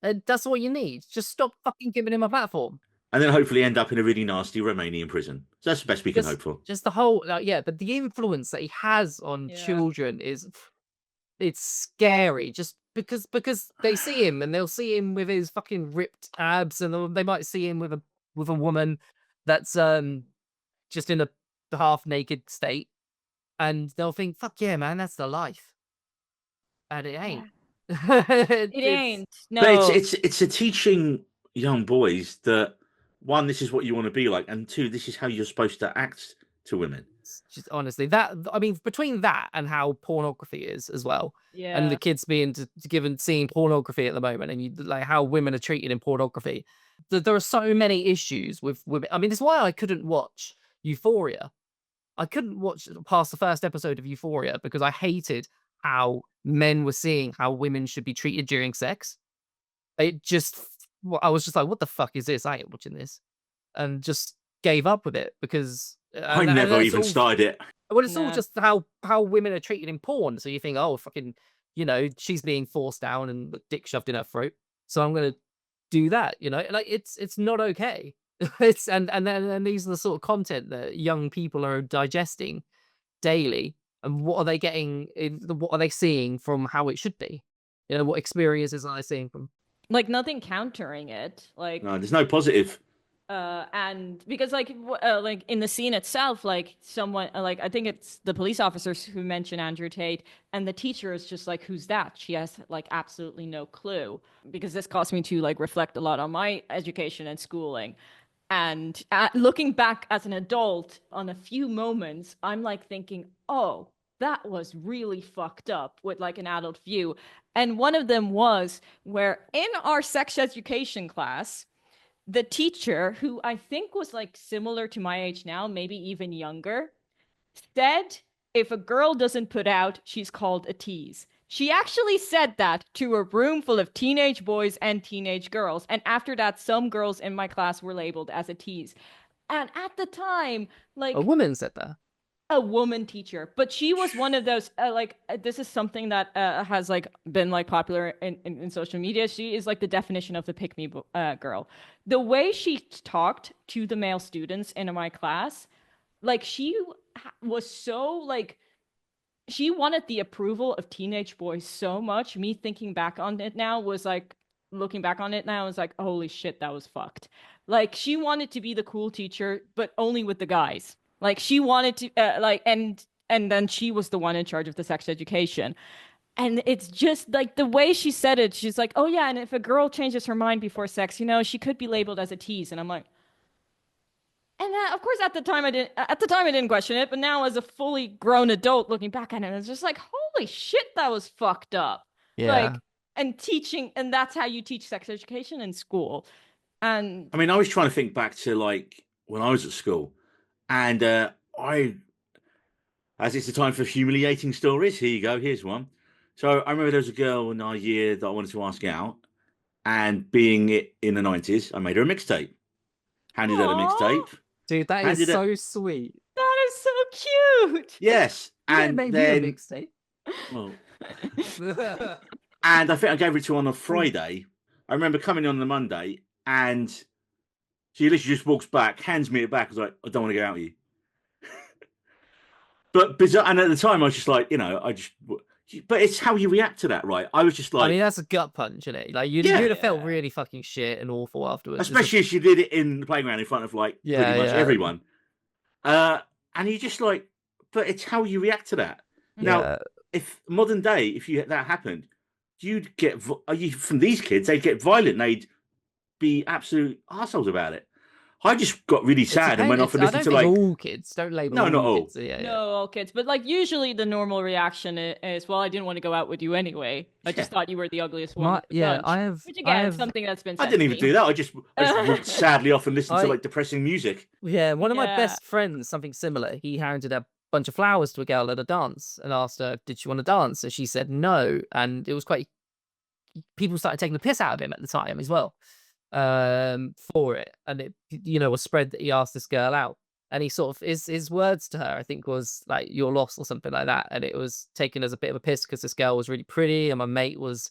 And that's what you need. Just stop fucking giving him a platform. And then hopefully end up in a really nasty Romanian prison. So that's the best we can hope for. Just the whole, but the influence that he has on children it's scary. Just because they see him, and they'll see him with his fucking ripped abs, and they might see him with a woman that's just in a half naked state, and they'll think, "Fuck yeah, man, that's the life," and it ain't. It ain't. No, but it's a teaching young boys that, 1, this is what you want to be like, and 2, this is how you're supposed to act to women. Just honestly, between that and how pornography is as well, and the kids being seeing pornography at the moment, and like how women are treated in pornography, there are so many issues with women. I mean, it's why I couldn't watch Euphoria. I couldn't watch past the first episode of Euphoria because I hated how men were seeing how women should be treated during sex. I was just like, what the fuck is this? I ain't watching this, and just gave up with it because. I never even started it. Well, it's all just how women are treated in porn. So you think, oh, fucking, she's being forced down and dick shoved in her throat. So I'm gonna do that. Like it's not okay. And these are the sort of content that young people are digesting daily. And what are they getting? What are they seeing from how it should be? What experiences are they seeing from? Like, nothing countering it. Like, no, there's no positive. And because like in the scene itself, like someone like I think it's the police officers who mention Andrew Tate, and the teacher is just like, who's that? She has like absolutely no clue, because this caused me to like reflect a lot on my education and schooling. And looking back as an adult on a few moments, I'm like thinking, oh, that was really fucked up with like an adult view. And one of them was where in our sex education class, the teacher, who I think was like similar to my age now, maybe even younger, said if a girl doesn't put out, she's called a tease. She actually said that to a room full of teenage boys and teenage girls. And after that, some girls in my class were labeled as a tease. And at the time, like... A woman said that? A woman teacher, but she was one of those this is something that has like been like popular in social media. She is like the definition of the pick me girl. The way she talked to the male students in my class, like she was so like she wanted the approval of teenage boys so much. Me thinking back on it now was like, looking back on it now is like, holy shit, that was fucked. Like, she wanted to be the cool teacher, but only with the guys. Like, she wanted to and then she was the one in charge of the sex education. And it's just like the way she said it. She's like, oh yeah, and if a girl changes her mind before sex, she could be labeled as a tease. And I'm like, and of course, at the time I didn't. At the time, I didn't question it, but now, as a fully grown adult, looking back at it, it's just like, holy shit, that was fucked up. Yeah. Like, and teaching, and that's how you teach sex education in school. And I mean, I was trying to think back to like when I was at school, and as it's the time for humiliating stories, here you go. Here's one. So I remember there was a girl in our year that I wanted to ask out, and being it in the 90s, I made her a mixtape. Handed her a Aw. mixtape. Dude, that is so sweet. that is so cute. Yes, You and made then me a mixtape. well, and I think I gave it to her on a Friday. I remember coming on the Monday, and she literally just walks back, hands me it back. I was like, I don't want to go out with you. But bizarre, and at the time, I was just like, but it's how you react to that, right? I was just like, I mean, that's a gut punch, isn't it? Like, you'd have felt really fucking shit and awful afterwards. especially if she did it in the playground in front of like pretty much everyone. And you just like, but it's how you react to that. Now, if modern day, if that happened, you'd get from these kids, they'd get violent, they'd be absolute assholes about it. I just got really sad and went off and listened to like all kids. Don't label not all kids. Yeah, No, all kids, but like usually the normal reaction is, well, I didn't want to go out with you anyway. I just thought you were the ugliest one. Which again, something that's been. I didn't even do that. I just walked sadly off and listened to like depressing music. Yeah, one of my best friends, something similar. He handed a bunch of flowers to a girl at a dance and asked her, "Did she want to dance?" And she said no, and it was quite. People started taking the piss out of him at the time as well. For it, and it was spread that he asked this girl out, and he sort of his words to her, I think, was like, "You're lost" or something like that, and it was taken as a bit of a piss because this girl was really pretty and my mate was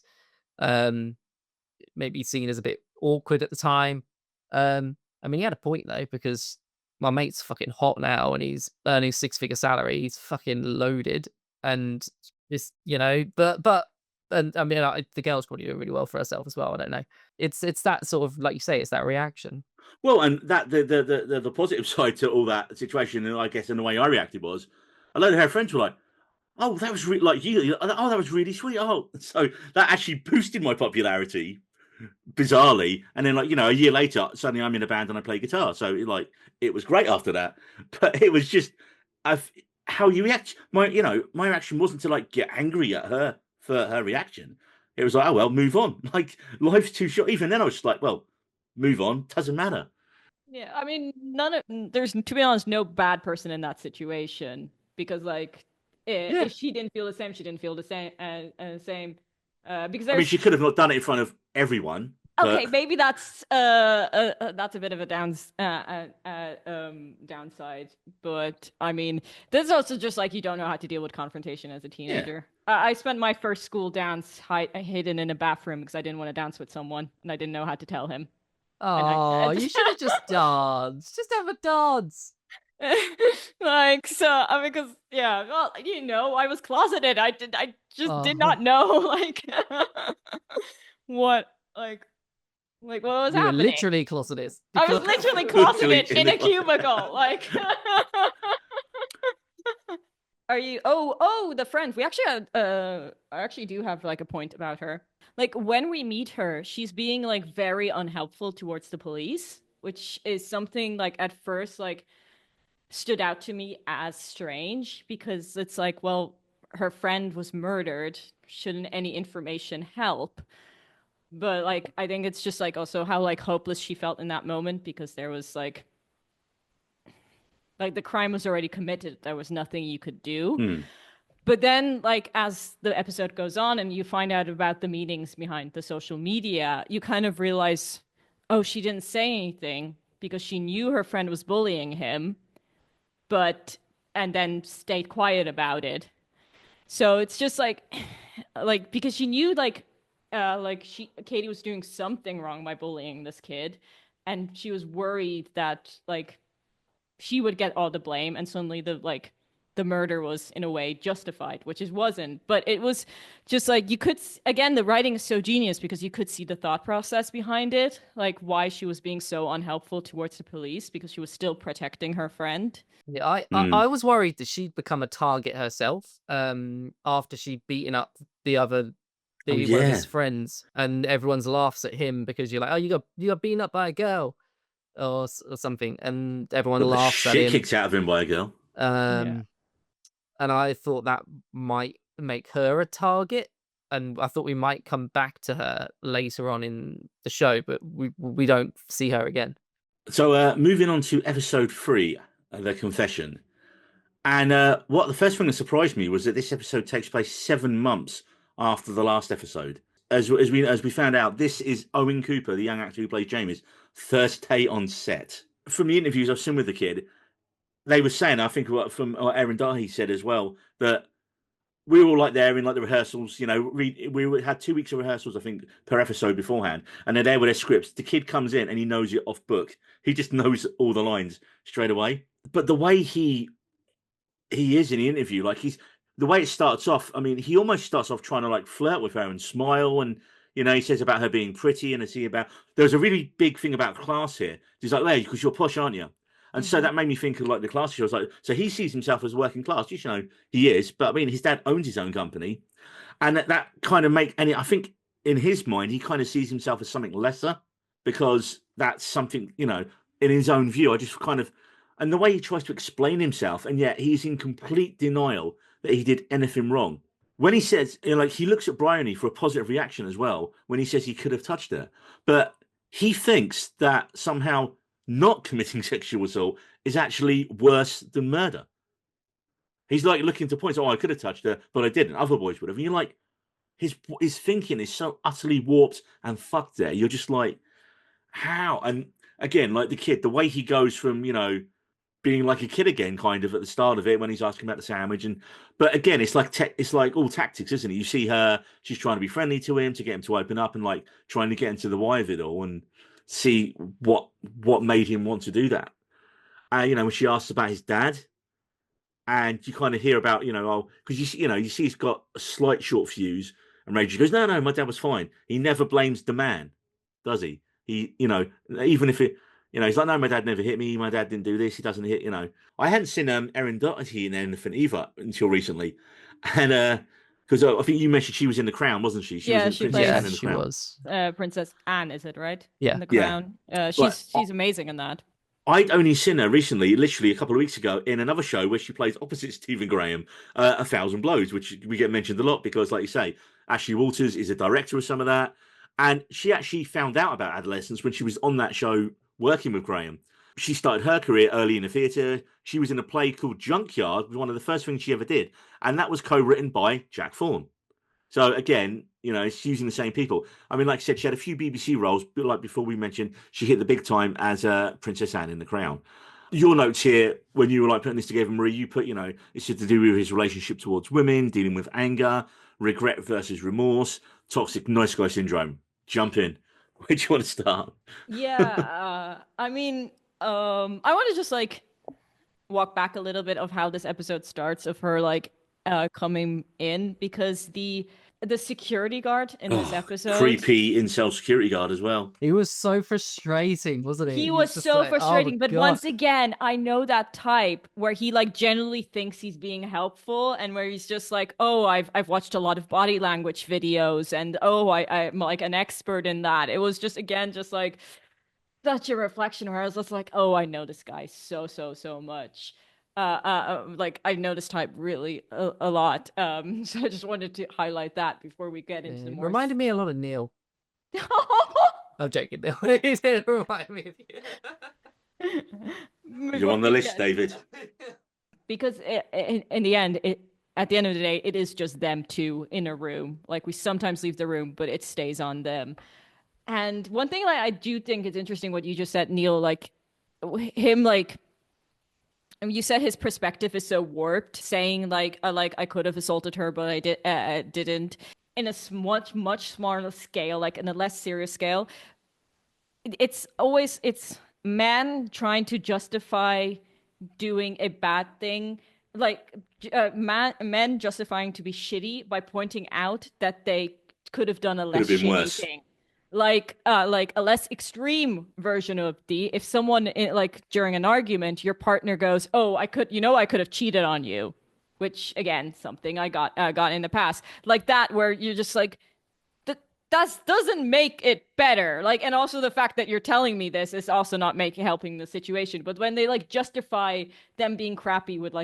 maybe seen as a bit awkward at the time. I mean, he had a point though, because my mate's fucking hot now and he's earning 6-figure salary, he's fucking loaded, and just but and I mean, the girl's probably doing really well for herself as well. I don't know. It's that sort of, like you say, it's that reaction. Well, and that the positive side to all that situation, and I guess in the way I reacted was, a load of her friends were like, "Oh, that was like you. Oh, that was really sweet." Oh, so that actually boosted my popularity, bizarrely. And then, like a year later, suddenly I'm in a band and I play guitar. So it was great after that. But it was just how you react. My reaction wasn't to like get angry at her for her reaction. It was like, oh well, move on. Like, life's too short. Even then I was just like, well, move on, doesn't matter. Yeah, I mean, there's, to be honest, no bad person in that situation, because like if she didn't feel the same, she didn't feel the same. Because I mean, she could have not done it in front of everyone. Okay, maybe that's a bit of a downside, but I mean, this is also just like, you don't know how to deal with confrontation as a teenager. I spent my first school dance hidden in a bathroom because I didn't want to dance with someone and I didn't know how to tell him. Oh, you should have just danced. Just have a dance. Because well, I was closeted. I just did not know like what what was happening. You were literally closeted. I was literally closeted in a cubicle. Like, are you? Oh, the friend. We actually I actually do have like a point about her. Like, when we meet her, she's being like very unhelpful towards the police, which is something like at first like stood out to me as strange, because it's like, well, her friend was murdered. Shouldn't any information help? But like, I think it's just like also how like hopeless she felt in that moment, because there was like the crime was already committed. There was nothing you could do. But then, like, as the episode goes on and you find out about the meanings behind the social media, you kind of realize, oh, she didn't say anything because she knew her friend was bullying him, and then stayed quiet about it. So it's just like because she knew Katie was doing something wrong by bullying this kid, and she was worried that like she would get all the blame, and suddenly the murder was in a way justified, which it wasn't. But it was just like you could, again, the writing is so genius because you could see the thought process behind it, like why she was being so unhelpful towards the police because she was still protecting her friend. Yeah, I was worried that she'd become a target herself after she'd beaten up one of his friends, and everyone's laughs at him because you're like, oh, you got beaten up by a girl or something, and everyone laughs at him. Shit kicked out of him by a girl. And I thought that might make her a target, and I thought we might come back to her later on in the show, but we don't see her again. So moving on to episode 3, The Confession. And what the first thing that surprised me was that this episode takes place 7 months after the last episode. As we found out, this is Owen Cooper, the young actor who plays Jamie's first day on set. From the interviews I've seen with the kid, they were saying, I think from Aaron Dahi said as well, that we were all like there in like the rehearsals, you know, we had 2 weeks of rehearsals, I think, per episode beforehand. And they're there with their scripts. The kid comes in and he knows it off book. He just knows all the lines straight away. But the way he is in the interview, like the way it starts off, I mean, he almost starts off trying to like flirt with her and smile. And, you know, he says about her being pretty and there's a really big thing about class here. He's like, well, because you're posh, aren't you? And so that made me think of like the class shows. Like, so he sees himself as working class. You know, he is. But I mean, his dad owns his own company, and that kind of I think in his mind, he kind of sees himself as something lesser because that's something, you know, in his own view. And the way he tries to explain himself, and yet he's in complete denial that he did anything wrong. When he says, you know, like he looks at Bryony for a positive reaction as well when he says he could have touched her, but he thinks that somehow not committing sexual assault is actually worse than murder. He's like looking to points, oh, I could have touched her, but I didn't. Other boys would have. And you're like, his thinking is so utterly warped and fucked there. You're just like, how? And again, like the kid, the way he goes from, you know, being like a kid again, kind of at the start of it when he's asking about the sandwich, but again, it's like all tactics, isn't it? You see her, she's trying to be friendly to him to get him to open up and like trying to get into the why of it all and see what made him want to do that. You know, when she asks about his dad, and you kind of hear about, you know, because you see he's got a slight short fuse, and Rachel goes, no, my dad was fine. He never blames the man, does he? He, you know, even if it. You know, he's like, no, my dad never hit me. My dad didn't do this. He doesn't hit, you know. I hadn't seen Erin Doherty in anything either until recently. And because I think you mentioned she was in The Crown, wasn't she? She was Princess Anne, is it, right? Yeah. In The Crown. Yeah. She's amazing in that. I'd only seen her recently, literally a couple of weeks ago, in another show where she plays opposite Stephen Graham, A Thousand Blows, which we get mentioned a lot because, like you say, Ashley Walters is a director of some of that. And she actually found out about Adolescence when she was on that show working with Graham. She started her career early in the theatre. She was in a play called Junkyard, was one of the first things she ever did. And that was co-written by Jack Thorne. So again, you know, it's using the same people. I mean, like I said, she had a few BBC roles, but like before we mentioned, she hit the big time as Princess Anne in The Crown. Your notes here, when you were like putting this together, Marie, you put, you know, it's to do with his relationship towards women, dealing with anger, regret versus remorse, toxic nice guy syndrome. Jump in. Where do you want to start? Yeah, I mean, I want to just like walk back a little bit of how this episode starts, of her like coming in, because the security guard in this episode, creepy incel security guard as well. He was so frustrating, wasn't he? He was so frustrating. Oh, but God. Once again, I know that type where he like genuinely thinks he's being helpful, and where he's just like, oh, I've watched a lot of body language videos, and oh, I'm like an expert in that. It was just again just like such a reflection where I was just like, oh, I know this guy so much. Like I know this type really a lot. So I just wanted to highlight that before we get into the more. Reminded me a lot of Neil. I'm joking. He didn't remind me of you. You're on the list, David. Because in the end, at the end of the day, it is just them two in a room. Like we sometimes leave the room, but it stays on them. And one thing I do think is interesting, what you just said, Neil, like him, like. I mean, you said his perspective is so warped, saying like I could have assaulted her, but I didn't. In a much smaller scale, like in a less serious scale, it's men trying to justify doing a bad thing, men justifying to be shitty by pointing out that they could have done a Could less have been shitty worse. thing. Like a less extreme version of if someone during an argument, your partner goes, "Oh, I could have cheated on you," which again, something I got in the past, like that, where you're just like, that doesn't make it better. Like, and also the fact that you're telling me this is also not helping the situation. But when they justify them being crappy with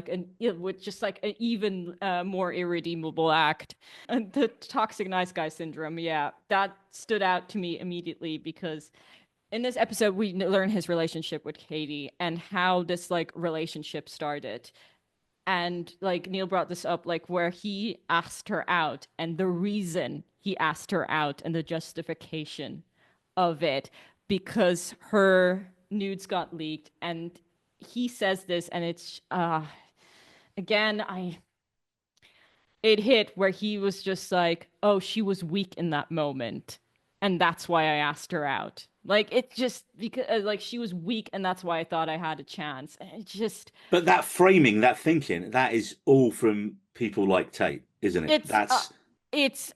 just an even more irredeemable act, and the toxic nice guy syndrome, yeah, that stood out to me immediately, because in this episode we learn his relationship with Katie and how this relationship started. And Neil brought this up, where he asked her out, and the reason he asked her out and the justification of it, because her nudes got leaked. And he says this, and it's again, it hit where he was just like, "Oh, she was weak in that moment, and that's why I asked her out." It just, because she was weak, and that's why I thought I had a chance. And it just. But that framing, that thinking, that is all from people like Tate, isn't it?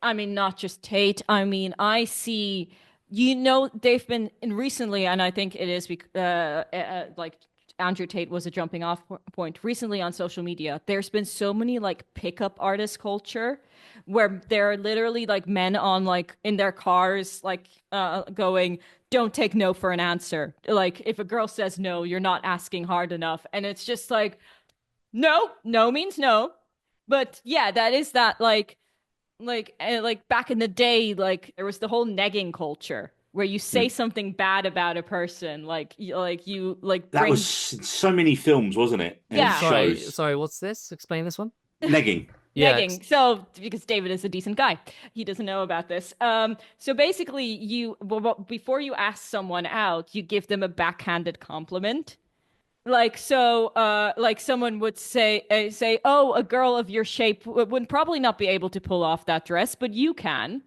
I mean, not just Tate. I mean, I see, they've been recently, and I think it is Andrew Tate was a jumping off point recently on social media. There's been so many pickup artist culture where they're literally men on in their cars going, "Don't take no for an answer." If a girl says no, you're not asking hard enough. And it's just no means no. But yeah, that is that back in the day, there was the whole negging culture where you say something bad about a person, that was so many films, wasn't it? And Yeah. shows. Sorry, what's this? Explain this one. Negging. Negging. So, because David is a decent guy, he doesn't know about this. So basically, before you ask someone out, you give them a backhanded compliment. Someone would say, "Oh, a girl of your shape would probably not be able to pull off that dress, but you can."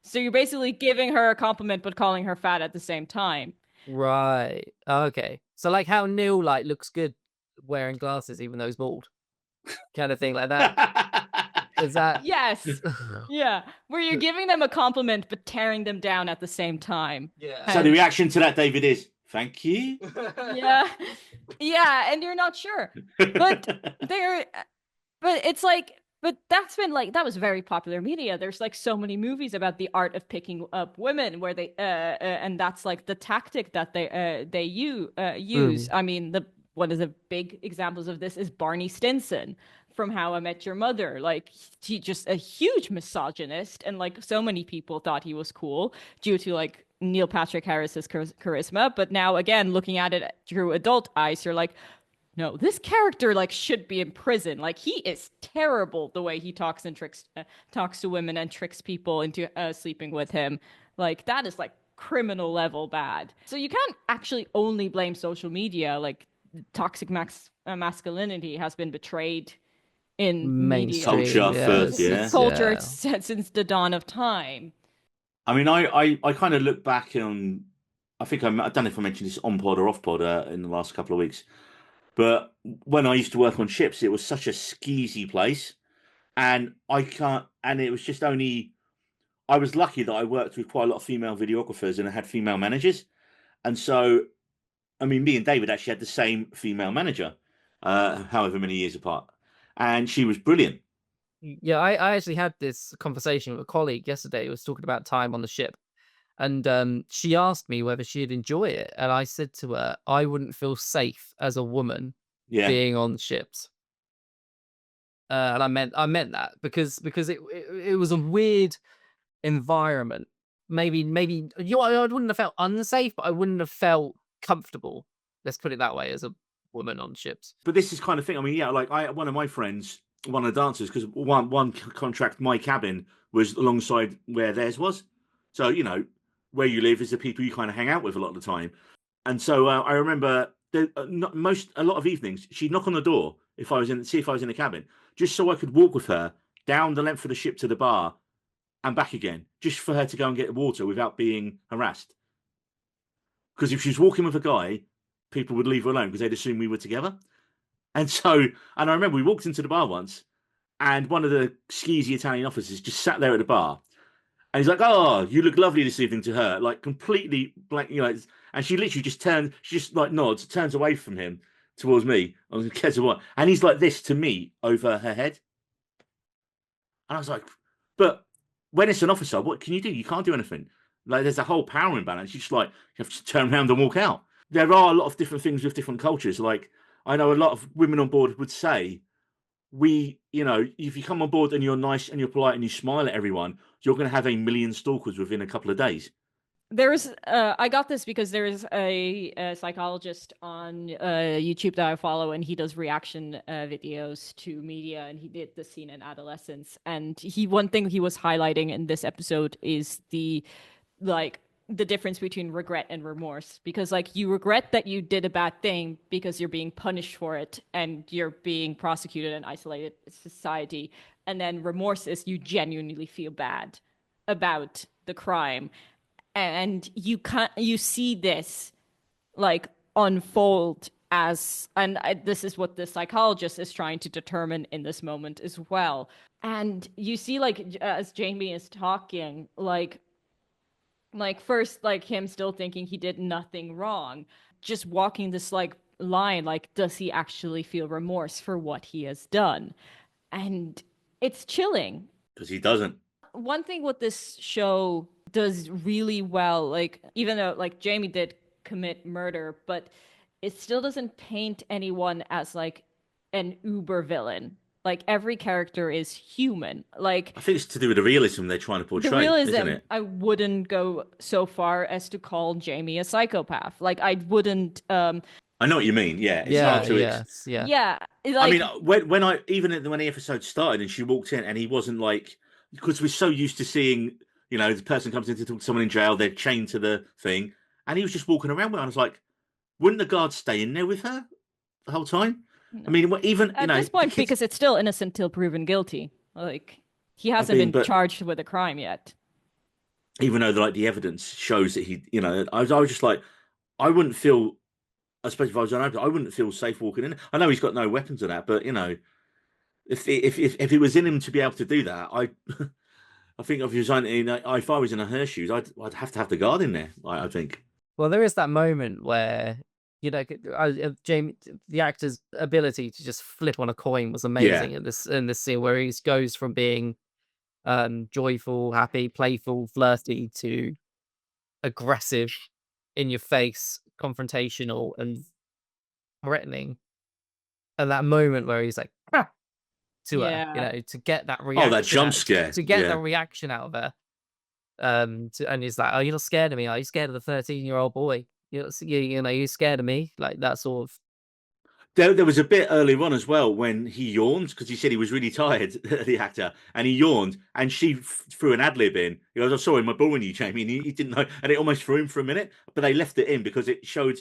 So you're basically giving her a compliment, but calling her fat at the same time. Right. Okay. So how Neil looks good wearing glasses, even though he's bald, kind of thing like that. Is that? Yes. Yeah. Where you're giving them a compliment, but tearing them down at the same time. Yeah. So the reaction to that, David, is thank you. Yeah. Yeah, and you're not sure. But it's but that's been that was very popular media. There's so many movies about the art of picking up women where they and that's the tactic that they use. I mean, one of the big examples of this is Barney Stinson from How I Met Your Mother. He just a huge misogynist, and so many people thought he was cool due to Neil Patrick Harris's charisma. But now again, looking at it through adult eyes, you're no, this character should be in prison. He is terrible the way he talks and talks to women and tricks people into sleeping with him. That is criminal level bad. So you can't actually only blame social media. Toxic masculinity has been betrayed in media culture since the dawn of time. I mean, I kind of look back on, I think I don't know if I mentioned this on pod or off pod in the last couple of weeks, but when I used to work on ships, it was such a skeezy place, and it was just only, I was lucky that I worked with quite a lot of female videographers and I had female managers. And so, I mean, me and David actually had the same female manager, however many years apart. And she was brilliant. Yeah, I actually had this conversation with a colleague yesterday who was talking about time on the ship. And she asked me whether she'd enjoy it. And I said to her, I wouldn't feel safe as a woman being on ships. And I meant that because it was a weird environment. Maybe I wouldn't have felt unsafe, but I wouldn't have felt comfortable. Let's put it that way, as a woman on ships. But this is kind of thing. I mean, one of my friends, one of the dancers, because one contract, my cabin was alongside where theirs was. So, where you live is the people you kind of hang out with a lot of the time. And so I remember a lot of evenings, she'd knock on the door if I was in the cabin, just so I could walk with her down the length of the ship to the bar and back again, just for her to go and get water without being harassed. Because if she was walking with a guy, people would leave her alone because they'd assume we were together. And I remember we walked into the bar once, and one of the skeezy Italian officers just sat there at the bar, and he's like, "Oh, you look lovely this evening," to her, like completely blank, and she literally she just like nods, turns away from him towards me. I was like, "Guess what?" And he's like this to me over her head, and I was like, "But when it's an officer, what can you do? You can't do anything. Like there's a whole power imbalance. You just like you have to turn around and walk out." There are a lot of different things with different cultures. Like I know a lot of women on board would say, if you come on board and you're nice and you're polite and you smile at everyone, you're going to have 1 million stalkers within a couple of days. I got this because there is a psychologist on YouTube that I follow, and he does reaction videos to media, and he did the scene in Adolescence. And one thing he was highlighting in this episode is the difference between regret and remorse, because like you regret that you did a bad thing because you're being punished for it and you're being prosecuted in isolated society, and then remorse is you genuinely feel bad about the crime, and you see this like unfold this is what the psychologist is trying to determine in this moment as well. And you see like as Jamie is talking, like first like him still thinking he did nothing wrong, just walking this like line, like does he actually feel remorse for what he has done? And it's chilling because he doesn't. One thing what this show does really well, like even though like Jamie did commit murder, but it still doesn't paint anyone as like an uber villain. Like every character is human. Like I think it's to do with the realism they're trying to portray. The realism, isn't it? I wouldn't go so far as to call Jamie a psychopath. Like I wouldn't. I know what you mean. Yeah. It's yeah. hard to Yeah. Like, I mean, when the episode started and she walked in and he wasn't like, because we're so used to seeing, the person comes in to talk to someone in jail, they're chained to the thing, and he was just walking around with her. I was like, wouldn't the guard stay in there with her the whole time? No. I mean, even at this point, because it's still innocent till proven guilty. Like he hasn't been charged with a crime yet. Even though the evidence shows that he, I was just like, I wouldn't feel, especially if I was unopened, I wouldn't feel safe walking in. I know he's got no weapons or that, but if it was in him to be able to do that, I think if I was in her shoes, I'd have to have the guard in there. I think. Well, there is that moment where Jamie, the actor's ability to just flip on a coin was amazing in this scene where he goes from being joyful, happy, playful, flirty to aggressive, in your face, confrontational, and threatening. And that moment where he's like, to her, to get that reaction. Oh, that jump scare. To get that reaction out of her. And he's like, "Oh, you're not scared of me? Are you scared of the 13-year-old boy? You're scared of me?" Like that sort of. There was a bit earlier on as well when he yawned because he said he was really tired, the actor, and he yawned, and she threw an ad lib in. He goes, "I'm sorry, am I boring you, Jamie?" And he didn't know, and it almost threw him for a minute, but they left it in because it showed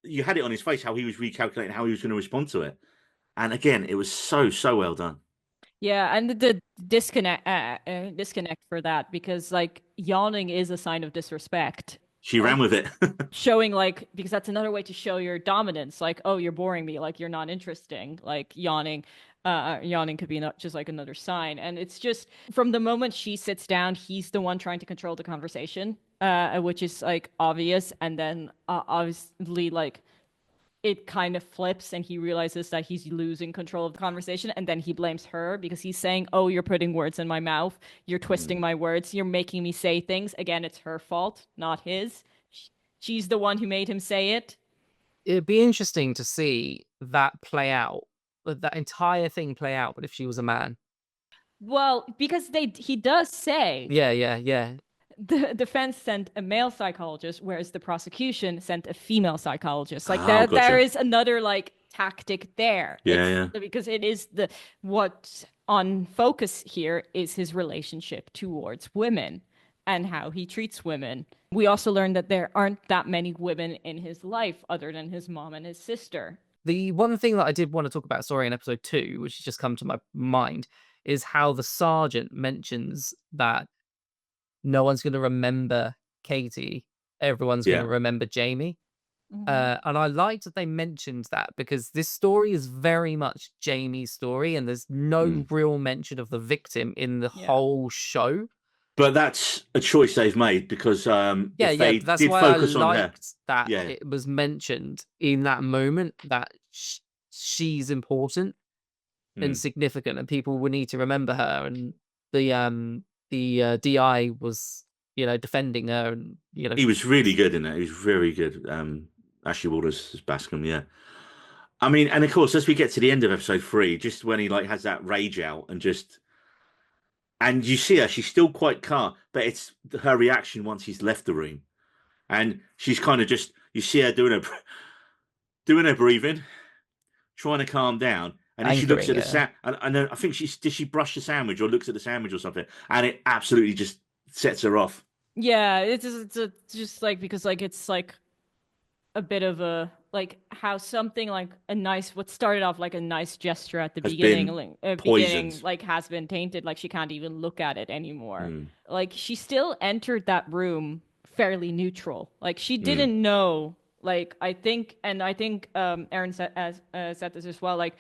you had it on his face how he was recalculating how he was going to respond to it. And again, it was so well done. Yeah, and the disconnect for that, because like yawning is a sign of disrespect. She ran with it. Showing because that's another way to show your dominance. Like, oh, you're boring me. Like, you're not interesting. Like yawning could be just like another sign. And it's just from the moment she sits down, he's the one trying to control the conversation, which is like obvious. And then obviously like it kind of flips and he realizes that he's losing control of the conversation, and then he blames her because he's saying, "Oh, you're putting words in my mouth. You're twisting my words. You're making me say things." Again, it's her fault, not his. She's the one who made him say it. It'd be interesting to see that play out, that entire thing play out, but if she was a man. Well, because he does say... Yeah. The defense sent a male psychologist, whereas the prosecution sent a female psychologist. Like gotcha. There is another like tactic there. Yeah. Because it is what's on focus here is his relationship towards women and how he treats women. We also learned that there aren't that many women in his life other than his mom and his sister. The one thing that I did want to talk about, in episode 2, which has just come to my mind, is how the sergeant mentions that no one's going to remember Katie. Everyone's going to remember Jamie. And I liked that they mentioned that, because this story is very much Jamie's story, and there's no real mention of the victim in the whole show. But that's a choice they've made, because if they that's did why focus I on her, liked that it was mentioned in that moment that she's important and significant, and people would need to remember her. And the DI was, defending her, and he was really good in it. He was very good. Ashley Walters as Bascom, yeah. I mean, and of course, as we get to the end of episode 3, just when he like has that rage out and you see her, she's still quite calm, but it's her reaction once he's left the room, and she's kind of just, you see her doing her breathing, trying to calm down, and then she looks at the and then I think did she brush the sandwich or looks at the sandwich or something, and it absolutely just sets her off. Yeah, it's just like, because like it's like a bit of a, like, how something like what started off like a nice gesture at the beginning, like has been tainted. Like she can't even look at it anymore. Like she still entered that room fairly neutral. Like she didn't know. Like I think Aaron said this as well. Like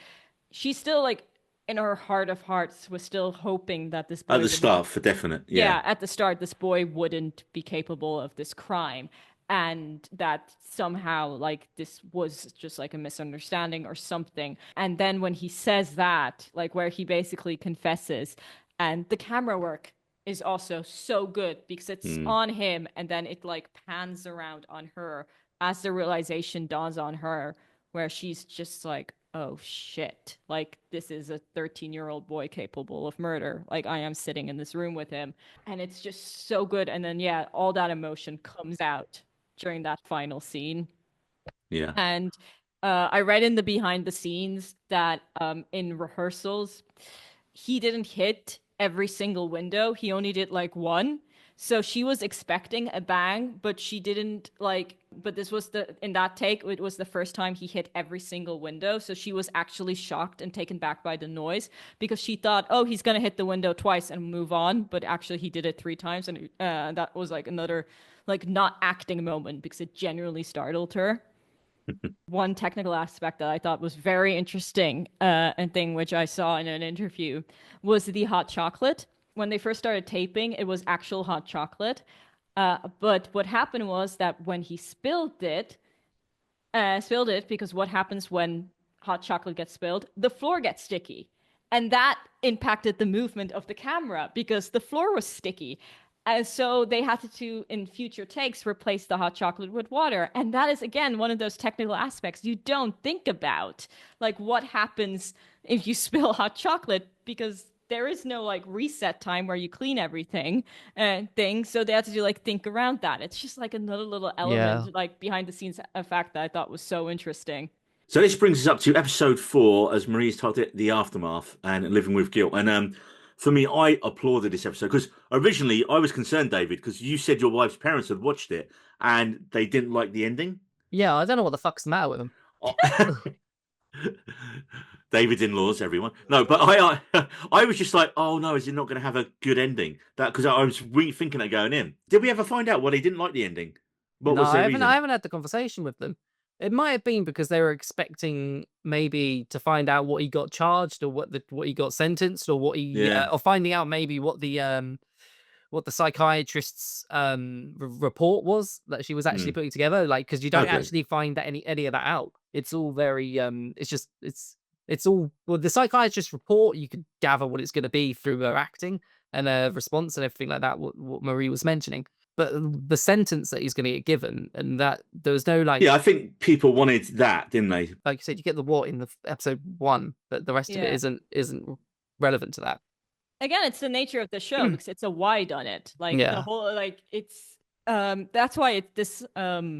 she still, like, in her heart of hearts was still hoping that this boy at the start, for definite. Yeah, at the start, this boy wouldn't be capable of this crime, and that somehow, like, this was just like a misunderstanding or something. And then when he says that, like, where he basically confesses, and the camera work is also so good because it's on him, and then it like pans around on her as the realization dawns on her, where she's just like, oh shit, like this is a 13-year-old boy capable of murder. Like I am sitting in this room with him, and it's just so good. And then all that emotion comes out during that final scene. Yeah. And I read in the behind the scenes that in rehearsals he didn't hit every single window. He only did like one. So she was expecting a bang, but she didn't, like, but this was in that take, it was the first time he hit every single window. So she was actually shocked and taken back by the noise, because she thought, oh, he's going to hit the window twice and move on. But actually he did it 3 times. And that was like another, like, not acting moment, because it genuinely startled her. One technical aspect that I thought was very interesting, and thing which I saw in an interview, was the hot chocolate. When they first started taping, it was actual hot chocolate. But what happened was that when he spilled it, because what happens when hot chocolate gets spilled? The floor gets sticky. And that impacted the movement of the camera because the floor was sticky. And so they had to, in future takes, replace the hot chocolate with water. And that is, again, one of those technical aspects you don't think about. Like, what happens if you spill hot chocolate? Because there is no, like, reset time where you clean everything thing. So they had to, like, think around that. It's just, like, another little element, like, behind the scenes, a fact that I thought was so interesting. So this brings us up to episode 4, as Marie's titled it, The Aftermath and Living with Guilt. And for me, I applauded this episode because originally I was concerned, David, because you said your wife's parents had watched it and they didn't like the ending. Yeah, I don't know what the fuck's the matter with them. David's in-laws, everyone. No, but I was just like, oh no, is it not going to have a good ending? That because I was rethinking it going in. Did we ever find out why they didn't like the ending? What was their reason? I haven't had the conversation with them. It might have been because they were expecting maybe to find out what he got charged, or what he got sentenced, or what he or finding out maybe what the psychiatrist's report was that she was actually putting together. Like, because you don't actually find that any of that out. It's all very it's all, well, the psychiatrist's report, you could gather what it's going to be through her acting and her response and everything like that. What Marie was mentioning. But the sentence that he's going to get given, and that there was no like. Yeah, I think people wanted that, didn't they? Like you said, you get the what in the episode 1, but the rest of it isn't relevant to that. Again, it's the nature of the show because it's a wide on it. Like the whole, like it's that's why this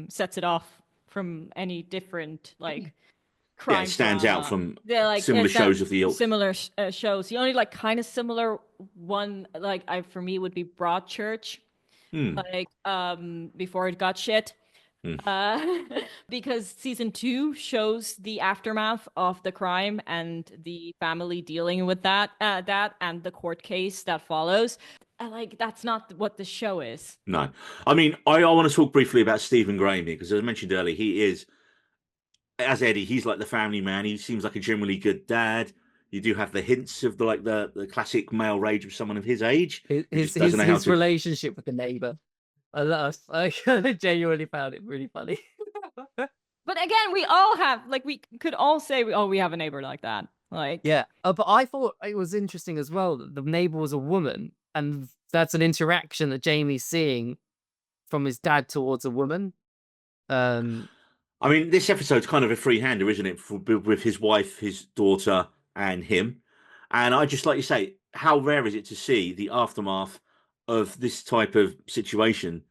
sets it off from any different like crime. Yeah, it stands drama. out from like similar shows of the ilk. Similar shows. The only like kind of similar one, like for me, would be Broadchurch. Like before it got shit. Because season 2 shows the aftermath of the crime and the family dealing with that and the court case that follows. like that's not what the show is. No. I mean, I want to talk briefly about Stephen Graham here, because as I mentioned earlier, he is, as Eddie, he's like the family man. He seems like a generally good dad. You do have the hints of the classic male rage of someone of his age. His relationship with the neighbor. I genuinely found it really funny. But again, we all have, like, we could all say, we have a neighbor like that. Like, yeah, but I thought it was interesting as well that the neighbor was a woman, and that's an interaction that Jamie's seeing from his dad towards a woman. I mean, this episode's kind of a free-hander, isn't it? With his wife, his daughter, and him. And I just like you say, how rare is it to see the aftermath of this type of situation,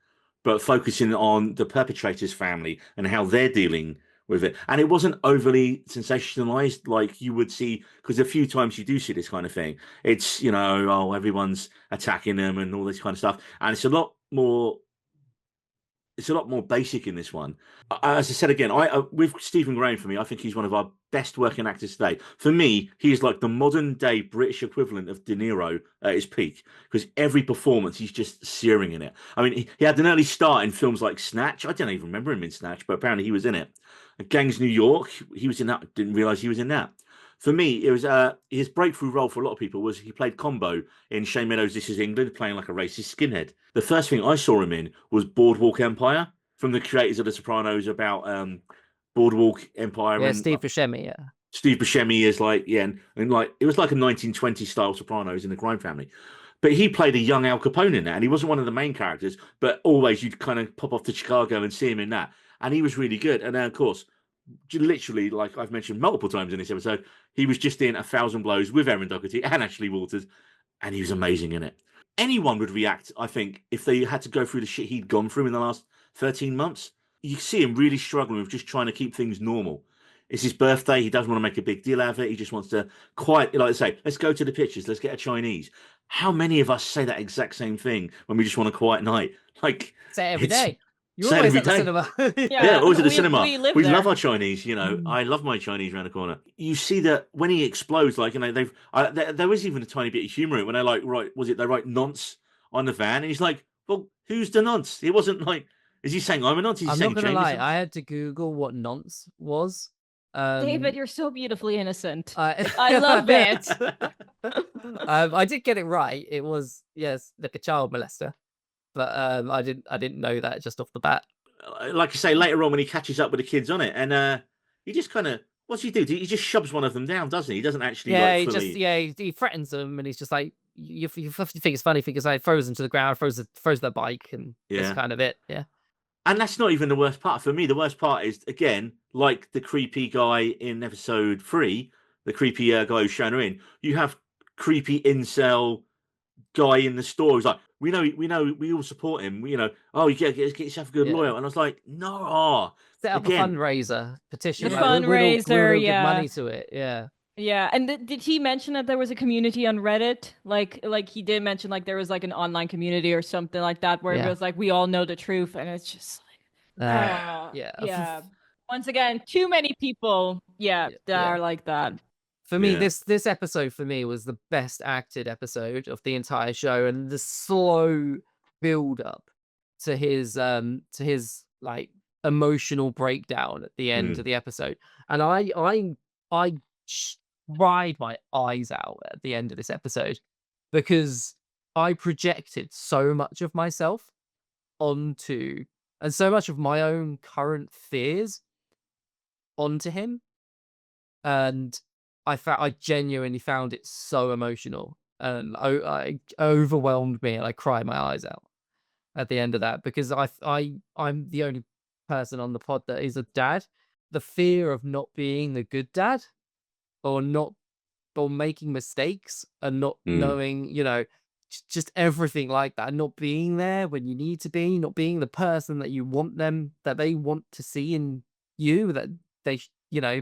but focusing on the perpetrator's family and how they're dealing with it. And it wasn't overly sensationalized like you would see, because a few times you do see this kind of thing. It's, everyone's attacking them and all this kind of stuff. And it's a lot more basic in this one. As I said again, with Stephen Graham, for me, I think he's one of our best working actors today. For me, he's like the modern day British equivalent of De Niro at his peak, because every performance he's just searing in it. I mean, he had an early start in films like Snatch. I don't even remember him in Snatch, but apparently he was in it. Gangs New York, he was in that. Didn't realize he was in that. For me, it was his breakthrough role for a lot of people was he played Combo in Shane Meadows' This Is England, playing like a racist skinhead. The first thing I saw him in was Boardwalk Empire, from the creators of The Sopranos, about Boardwalk Empire. Yeah, and Steve Buscemi, yeah. Steve Buscemi is like, and like it was like a 1920s style Sopranos in the crime family. But he played a young Al Capone in that, and he wasn't one of the main characters, but always you'd kind of pop off to Chicago and see him in that. And he was really good. And then, of course, literally, like I've mentioned multiple times in this episode, he was just in 1,000 Blows with Erin Dougherty and Ashley Walters, and he was amazing in it. Anyone would react, I think, if they had to go through the shit he'd gone through in the last 13 months. You see him really struggling with just trying to keep things normal. It's his birthday. He doesn't want to make a big deal out of it. He just wants to like I say, let's go to the pictures. Let's get a Chinese. How many of us say that exact same thing when we just want a quiet night? Like, say it every day. You're say always every at the cinema. Yeah, always at the cinema. We there. love our Chinese. I love my Chinese around the corner. You see that when he explodes, like, there was even a tiny bit of humor in it when they they write nonce on the van, and he's like, well, who's the nonce? It wasn't like, is he saying I'm a nonce? I'm not gonna lie, I had to Google what nonce was. David, you're so beautifully innocent. I love it. I did get it right. It was, yes, like a child molester, but I didn't know that just off the bat. Like I say, later on when he catches up with the kids on it, and he just kind of, what's he do? He just shoves one of them down, doesn't he? He doesn't actually. He threatens them, and he's just like, you think it's funny because I throws them to the ground, throws their bike, and that's kind of it. Yeah. And that's not even the worst part. For me, the worst part is, again, like the creepy guy in episode 3, the creepy guy who's shown her in, you have creepy incel guy in the store who's like, we all support him. You get yourself a good lawyer. And I was like, no. Set up a fundraiser petition. The fundraiser, give money to it. Yeah. Yeah, and did he mention that there was a community on Reddit? Like he did mention like there was like an online community or something like that where it was like we all know the truth, and it's just like yeah. Once again, too many people, that are like that. For me, this episode for me was the best acted episode of the entire show, and the slow build up to his like emotional breakdown at the end of the episode, and I cried my eyes out at the end of this episode because I projected so much of myself onto, and so much of my own current fears onto him, and I genuinely found it so emotional, and I overwhelmed me, and I cried my eyes out at the end of that because I'm the only person on the pod that is a dad. The fear of not being the good dad, or making mistakes, and not knowing, just everything like that, not being there when you need to be, not being the person that they want to see in you, that they,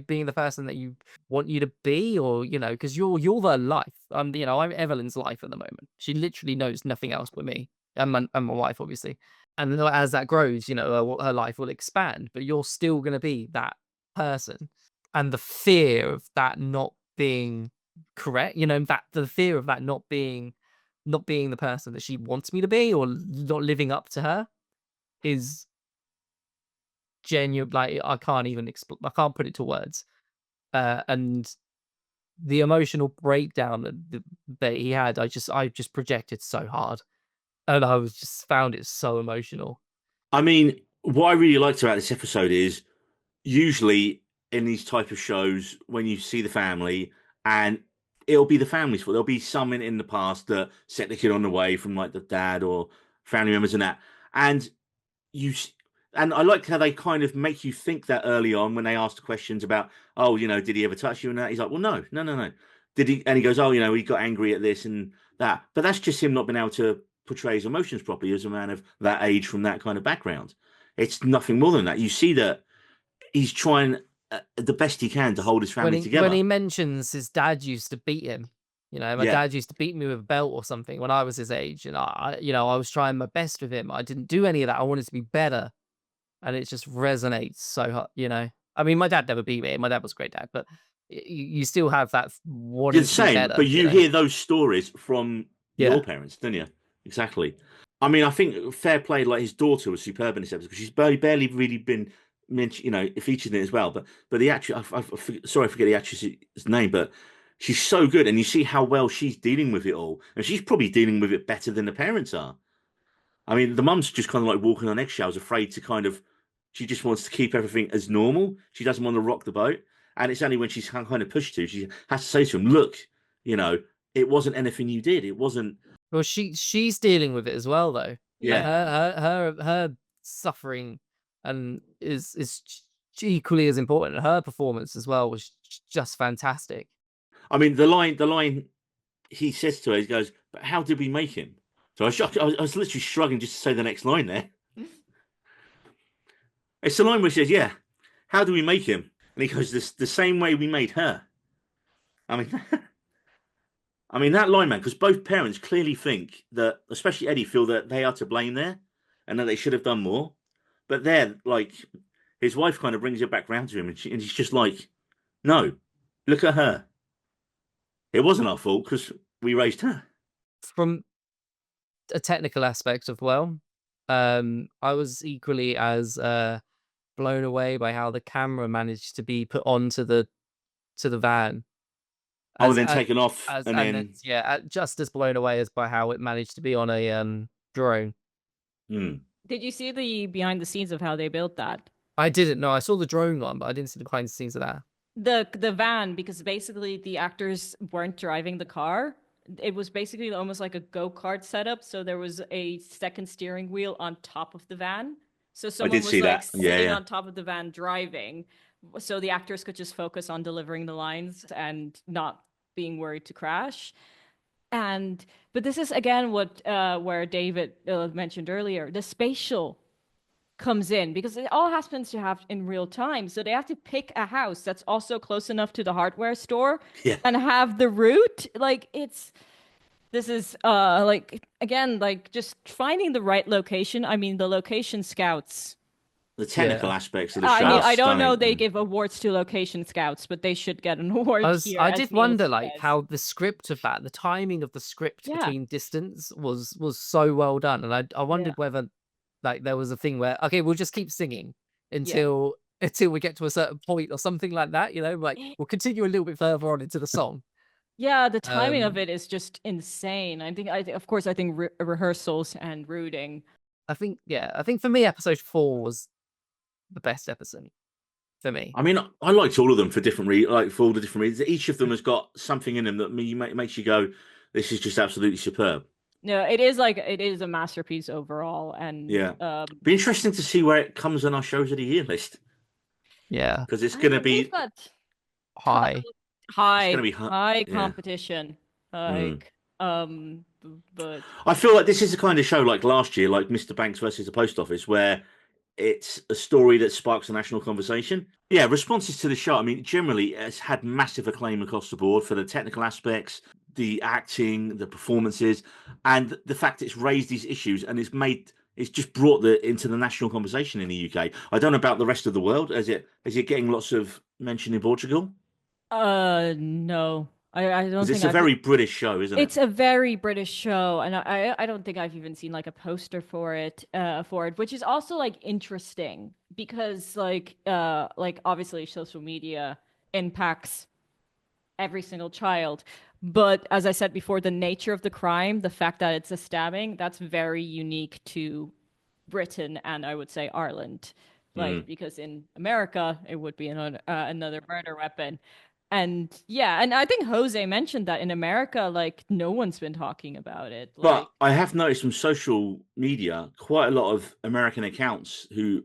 being the person that you want you to be, or, because you're their life. I'm Evelyn's life at the moment. She literally knows nothing else but me and my wife, obviously. And as that grows, her life will expand, but you're still going to be that person. And the fear of that not being correct, that the fear of that not not being the person that she wants me to be, or not living up to her, is genuine. Like, I can't even I can't put it to words. And the emotional breakdown that he had, I just projected so hard, and I was just found it so emotional. I mean, what I really liked about this episode is usually in these type of shows when you see the family, and it'll be the family's fault. There'll be someone in the past that set the kid on the way from like the dad or family members and that. And you and I like how they kind of make you think that early on when they ask the questions about, oh, did he ever touch you and that? He's like, well, no, no, no, no. Did he? And he goes, oh, he got angry at this and that. But that's just him not being able to portray his emotions properly as a man of that age from that kind of background. It's nothing more than that. You see that he's trying the best he can to hold his family together. When he mentions his dad used to beat him, my dad used to beat me with a belt or something when I was his age, and I was trying my best with him. I didn't do any of that. I wanted to be better, and it just resonates so hard. I mean, my dad never beat me. My dad was a great dad, but you still have that wanting to be better. But you hear those stories from your parents, don't you? Exactly. I mean, I think fair play. Like, his daughter was superb in this episode because she's barely really been mentioned, featured in it as well. But the actress, I forget the actress's name, but she's so good, and you see how well she's dealing with it all, and she's probably dealing with it better than the parents are. I mean, the mum's just kind of like walking on eggshells, afraid to she just wants to keep everything as normal. She doesn't want to rock the boat, and it's only when she's kind of pushed to, she has to say to him, "Look, it wasn't anything you did. It wasn't." Well, she's dealing with it as well, though. Yeah, her suffering and is equally as important. Her performance as well was just fantastic. I mean, the line he says to her, he goes, "But how did we make him?" So I was literally struggling just to say the next line there. It's the line where she says, "Yeah, how do we make him?" And he goes, "The same way we made her." I mean, that line, man, because both parents clearly think that, especially Eddie, feel that they are to blame there and that they should have done more. But then, like, his wife kind of brings it back round to him, and he's just like, "No, look at her. It wasn't our fault because we raised her." From a technical aspect of I was equally as blown away by how the camera managed to be put onto the van. Then taken off, and then just as blown away as by how it managed to be on a drone. Did you see the behind the scenes of how they built that? I didn't know. I saw the drone one, but I didn't see the behind the scenes of that. The van, because basically the actors weren't driving the car. It was basically almost like a go-kart setup. So there was a second steering wheel on top of the van. So someone was like sitting on top of the van driving. So the actors could just focus on delivering the lines and not being worried to crash. But this is again where David mentioned earlier, the spatial comes in, because it all happens to have in real time. So they have to pick a house that's also close enough to the hardware store and have the route. This is just finding the right location. I mean, the location scouts. The technical aspects of the show. I don't know they give awards to location scouts, but they should get an award here. I did wonder how the script of that, the timing of the script between distance was so well done. And I wondered whether there was a thing where, okay, we'll just keep singing until we get to a certain point or something like that, we'll continue a little bit further on into the song. Yeah, the timing of it is just insane. I think rehearsals and rooting. I think for me, episode 4 was the best episode for me. I mean, I liked all of them for different for all the different reasons. Each of them has got something in them that makes you go, "This is just absolutely superb." No, it is a masterpiece overall, and be interesting to see where it comes on our shows of the year list. Yeah, because it's going to be high. It's going to be high competition. But I feel like this is the kind of show like last year, like Mr. Banks versus the Post Office, where it's a story that sparks a national conversation. Yeah, responses to the show, I mean, generally it's had massive acclaim across the board for the technical aspects, the acting, the performances, and the fact it's raised these issues and it's just brought into the national conversation in the UK. I don't know about the rest of the world. Is it getting lots of mention in Portugal? No. I don't Because think it's a I've very British show, isn't it? It's a very British show, and I don't think I've even seen like a poster for it, which is also like interesting because like obviously social media impacts every single child. But as I said before, the nature of the crime, the fact that it's a stabbing, that's very unique to Britain and I would say Ireland. Like, because in America, it would be another murder weapon. And yeah, and I think Jose mentioned that in America, like, no one's been talking about it. Like, But I have noticed from social media quite a lot of American accounts who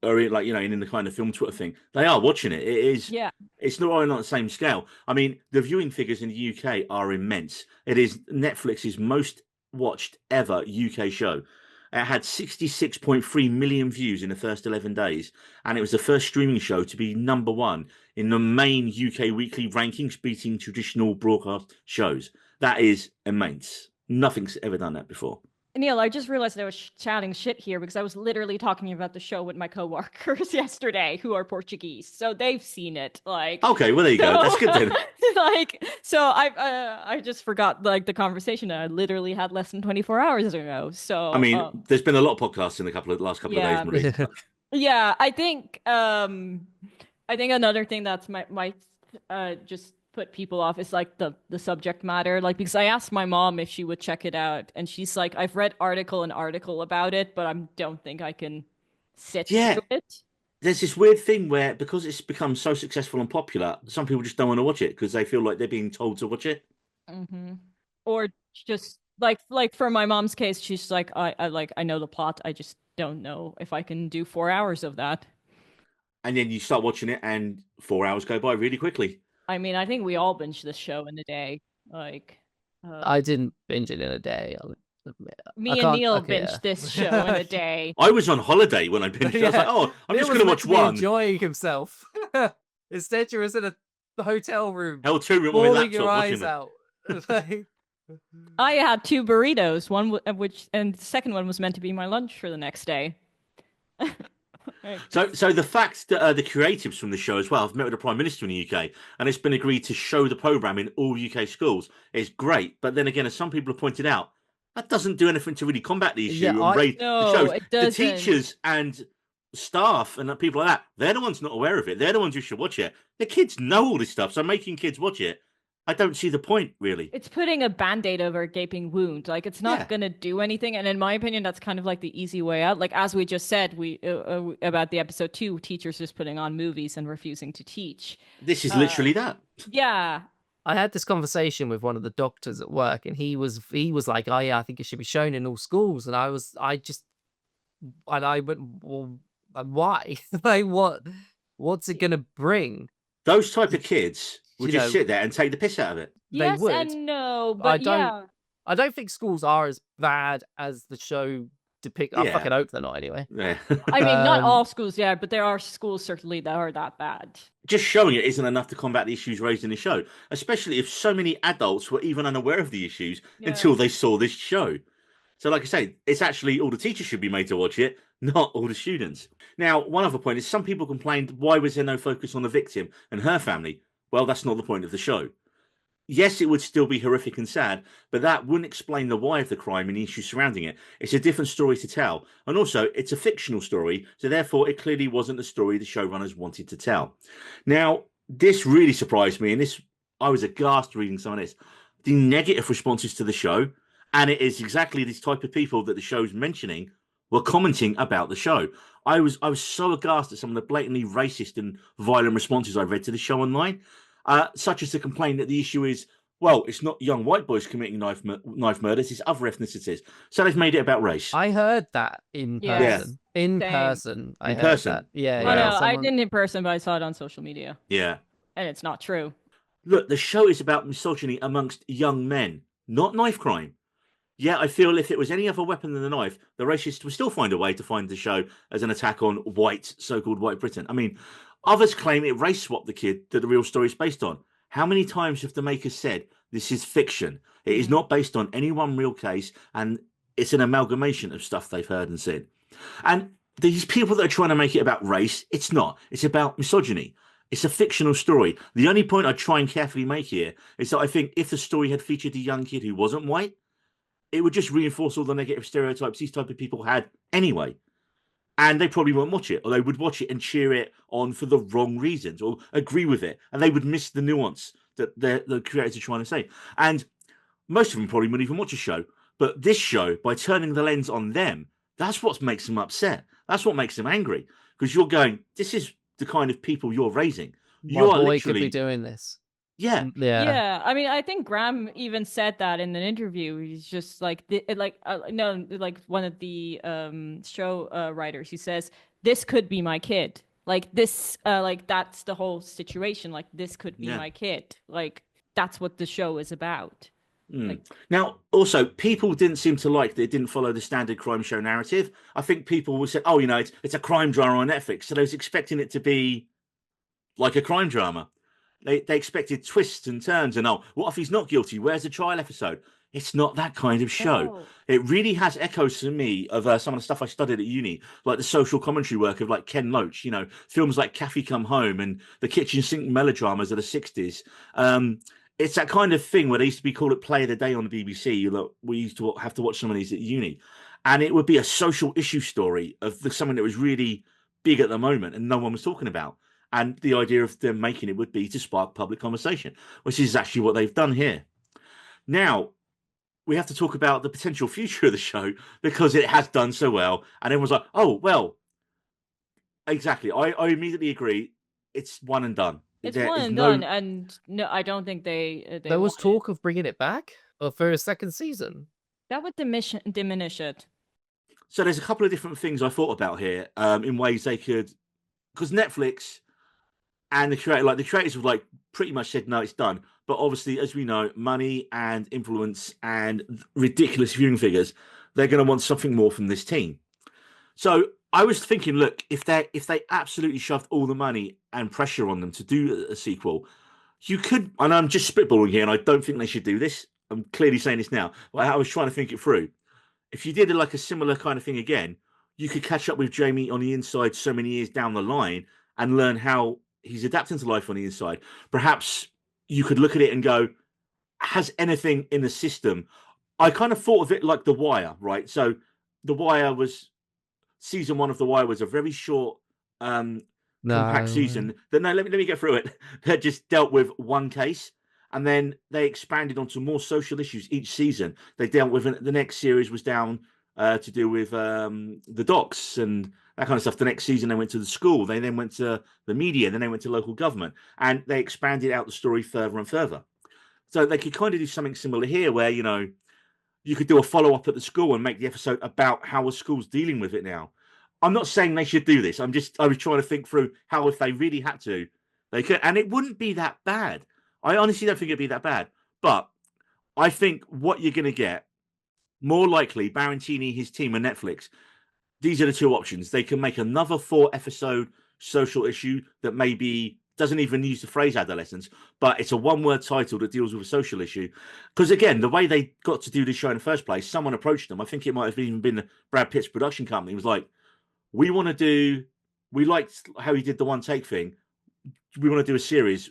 are in, like, in the kind of film Twitter thing. They are watching it. yeah. It's not on the same scale. I mean, the viewing figures in the UK are immense. It is Netflix's most watched ever UK show. It had 66.3 million views in the first 11 days, and it was the first streaming show to be number one in the main UK weekly rankings, beating traditional broadcast shows. That is immense. Nothing's ever done that before. Neil, I just realized I was chatting shit here because I was literally talking about the show with my coworkers yesterday who are Portuguese, so they've seen it. Like, okay, well there you go. That's good then. Like, so I just forgot like the conversation I literally had less than 24 hours ago. So I mean, there's been a lot of podcasts in the last couple of days, Marie. Yeah, I think another thing that's might just put people off is like the subject matter, like, because I asked my mom if she would check it out and she's like, I've read article about it, but I don't think I can sit through it. There's this weird thing where, because it's become so successful and popular, some people just don't want to watch it because they feel like they're being told to watch it. Or just like for my mom's case, she's like, I know the plot, I just don't know if I can do 4 hours of that. And then you start watching it and 4 hours go by really quickly. I mean, I think we all binge this show in a day. Like, I didn't binge it in a day. Me and Neil binged this show in a day. I was on holiday when I binged it. I was like, oh, I'm Neil just going to watch one. Enjoying himself. Instead, you was in a hotel room. L2 room bawling your eyes out. I had 2 burritos, one of which, and the second one was meant to be my lunch for the next day. So the fact that the creatives from the show as well have met with the Prime Minister in the UK, and it's been agreed to show the programme in all UK schools is great. But then again, as some people have pointed out, that doesn't do anything to really combat the issue and raise the shows. It doesn't. The teachers and staff and people like that, they're the ones not aware of it. They're the ones who should watch it. The kids know all this stuff, so making kids watch it, I don't see the point, really. It's putting a Band-Aid over a gaping wound. Like, it's not going to do anything. And in my opinion, that's kind of like the easy way out. Like, as we just said, about the episode 2, teachers just putting on movies and refusing to teach. This is literally that. Yeah. I had this conversation with one of the doctors at work, and he was like, "Oh yeah, I think it should be shown in all schools." And I went, "Well, why? Like, what's it gonna bring?" Those type of kids would just sit there and take the piss out of it. Yes they would. And no, but I don't think schools are as bad as the show depicts. I fucking hope they're not anyway. Yeah. I mean, not all schools, but there are schools certainly that are that bad. Just showing it isn't enough to combat the issues raised in the show, especially if so many adults were even unaware of the issues until they saw this show. So like I say, it's actually all the teachers should be made to watch it, not all the students. Now, one other point is some people complained, why was there no focus on the victim and her family? Well, that's not the point of the show. Yes, it would still be horrific and sad, but that wouldn't explain the why of the crime and the issues surrounding it. It's a different story to tell. And also, it's a fictional story, so therefore it clearly wasn't the story the showrunners wanted to tell. Now, this really surprised me, and I was aghast reading some of this. The negative responses to the show, and it is exactly this type of people that the show's mentioning, were commenting about the show. I was so aghast at some of the blatantly racist and violent responses I read to the show online. Such as to complain that the issue is, well, it's not young white boys committing knife murders, it's other ethnicities. So they've made it about race. I heard that in person. In person. I heard that. Yeah. No, I didn't in person, but I saw it on social media. Yeah. And it's not true. Look, the show is about misogyny amongst young men, not knife crime. Yeah, I feel if it was any other weapon than the knife, the racists would still find a way to find the show as an attack on so-called white Britain. I mean, others claim it race swapped the kid that the real story is based on. How many times have the makers said this is fiction? It is not based on any one real case, and it's an amalgamation of stuff they've heard and seen. And these people that are trying to make it about race, it's not. It's about misogyny. It's a fictional story. The only point I try and carefully make here is that I think if the story had featured a young kid who wasn't white, it would just reinforce all the negative stereotypes these type of people had anyway. And they probably won't watch it, or they would watch it and cheer it on for the wrong reasons, or agree with it, and they would miss the nuance that the creators are trying to say. And most of them probably wouldn't even watch a show. But this show, by turning the lens on them, that's what makes them upset. That's what makes them angry. Because you're going, this is the kind of people you're raising. My boy could be doing this. Yeah. Yeah. I mean, I think Graham even said that in an interview. He's just like, like one of the show writers. He says, "This could be my kid. Like this, like that's the whole situation. Like this could be my kid. Like that's what the show is about." Like, now, also, people didn't seem to like that it didn't follow the standard crime show narrative. I think people would say, "Oh, it's a crime drama on Netflix," so they was expecting it to be like a crime drama. They expected twists and turns, and what if he's not guilty? Where's the trial episode? It's not that kind of show. Oh. It really has echoes to me of some of the stuff I studied at uni, like the social commentary work of like Ken Loach. Films like Kathy Come Home and the kitchen sink melodramas of the '60s. It's that kind of thing where they used to be called it Play of the Day on the BBC. Look, we used to have to watch some of these at uni, and it would be a social issue story of something that was really big at the moment and no one was talking about. And the idea of them making it would be to spark public conversation, which is actually what they've done here. Now, we have to talk about the potential future of the show because it has done so well. And everyone's like, oh, well, exactly. I immediately agree. It's one and done. It's one and done. And no, I don't think they there was talk of bringing it back or for a second season. That would diminish it. So there's a couple of different things I thought about here in ways they could, because Netflix and the creators have like pretty much said, no, it's done. But obviously, as we know, money and influence and ridiculous viewing figures, they're going to want something more from this team. So I was thinking, look, if they absolutely shoved all the money and pressure on them to do a sequel, you could, and I'm just spitballing here, and I don't think they should do this. I'm clearly saying this now, but I was trying to think it through. If you did like a similar kind of thing again, you could catch up with Jamie on the inside so many years down the line and learn how he's adapting to life on the inside. Perhaps you could look at it and go, has anything in the system? I kind of thought of it like The Wire, right? So The Wire was, season 1 of The Wire was a very short, compact season. Let me get through it. That just dealt with one case. And then they expanded onto more social issues each season. They dealt with, the next series was down to do with the docks and that kind of stuff. The next season, they went to the school. They then went to the media. Then they went to local government. And they expanded out the story further and further. So they could kind of do something similar here where, you could do a follow-up at the school and make the episode about how the school's dealing with it now. I'm not saying they should do this. I was trying to think through how, if they really had to, they could. And it wouldn't be that bad. I honestly don't think it'd be that bad. But I think what you're going to get, more likely, Barantini, his team, and Netflix, these are the two options. They can make another 4-episode social issue that maybe doesn't even use the phrase adolescence, but it's a one-word title that deals with a social issue. Because, again, the way they got to do this show in the first place, someone approached them. I think it might have even been Brad Pitt's production company. It was like, we liked how he did the one-take thing. We want to do a series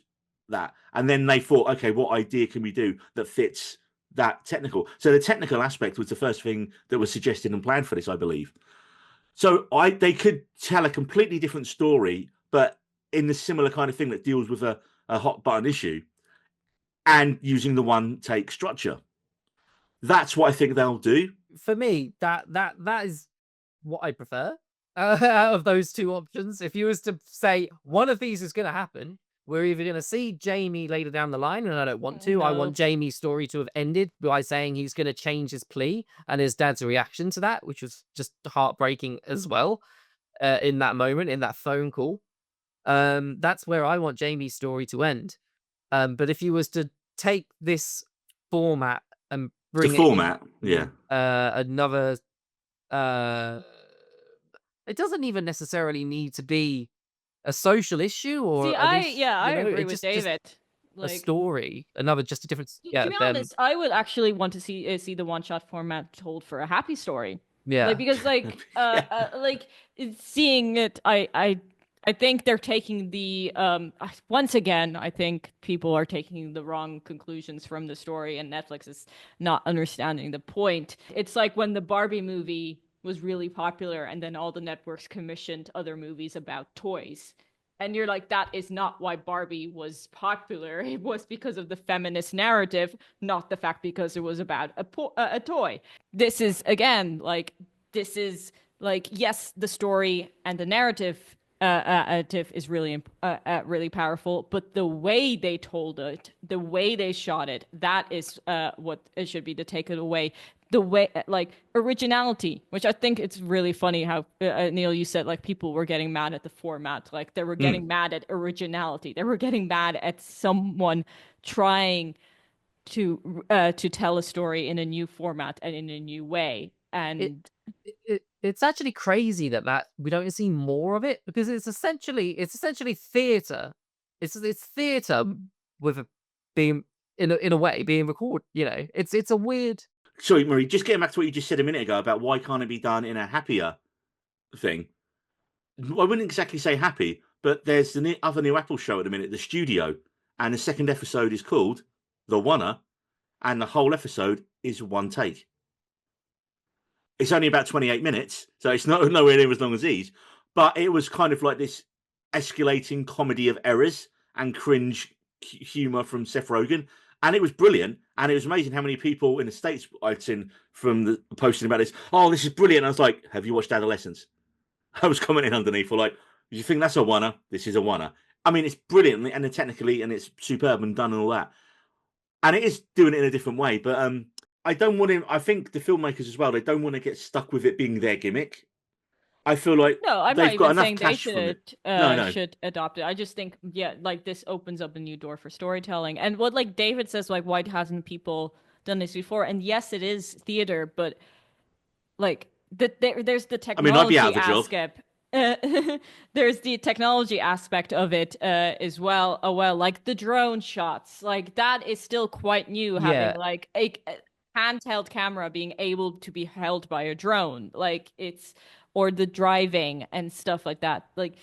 that. And then they thought, okay, what idea can we do that fits that technical? So the technical aspect was the first thing that was suggested and planned for this, I believe. So they could tell a completely different story, but in the similar kind of thing that deals with a hot button issue and using the one take structure. That's what I think they'll do. For me, that is what I prefer out of those two options. If you was to say one of these is going to happen, we're either going to see Jamie later down the line, and I don't want to. No. I want Jamie's story to have ended by saying he's going to change his plea, and his dad's reaction to that, which was just heartbreaking as well, in that moment, in that phone call. That's where I want Jamie's story to end. But if you was to take this format and bring another, it doesn't even necessarily need to be a social issue, or I agree with David. Like, a story, just a different. To be honest, I would actually want to see the one-shot format told for a happy story. Yeah, because seeing it, I I think they're taking the once again, I think people are taking the wrong conclusions from the story, and Netflix is not understanding the point. It's like when the Barbie movie was really popular and then all the networks commissioned other movies about toys. And you're like, that is not why Barbie was popular. It was because of the feminist narrative, not the fact because it was about a toy. This is, again, like, yes, the story and the narrative is really really powerful, but the way they told it, the way they shot it, that is what it should be to take it away. The way, like, originality, which I think it's really funny how Neil, you said like people were getting mad at the format, like they were getting mad at originality, they were getting mad at someone trying to tell a story in a new format and in a new way. And it's actually crazy that we don't see more of it, because it's essentially theater. It's theater with being in a way being recorded. You know, it's a weird. Sorry, Marie, just getting back to what you just said a minute ago about why can't it be done in a happier thing. I wouldn't exactly say happy, but there's the other new Apple show at the minute, The Studio, and the second episode is called The Oneer, and the whole episode is one take. It's only about 28 minutes, so it's nowhere near as long as these, but it was kind of like this escalating comedy of errors and cringe humor from Seth Rogen. And it was brilliant, and it was amazing how many people in the States I'd seen from the posting about this. Oh, this is brilliant! I was like, "Have you watched Adolescence?" I was commenting underneath, for like, "Do you think that's a oneer? This is a oneer." I mean, it's brilliant, and technically, and it's superb and done and all that, and it is doing it in a different way. But I don't want him. I think the filmmakers as well, they don't want to get stuck with it being their gimmick. I feel like no, I'm they've not got even enough saying cash they from it. should adopt it. I just think, yeah, like this opens up a new door for storytelling. And what like David says, like, why hasn't people done this before? And yes, it is theater, but like there's the technology aspect. There's the technology aspect of it as well. Oh well, like the drone shots, like that is still quite new. Having like a handheld camera being able to be held by a drone, like it's. Or the driving and stuff like that. Like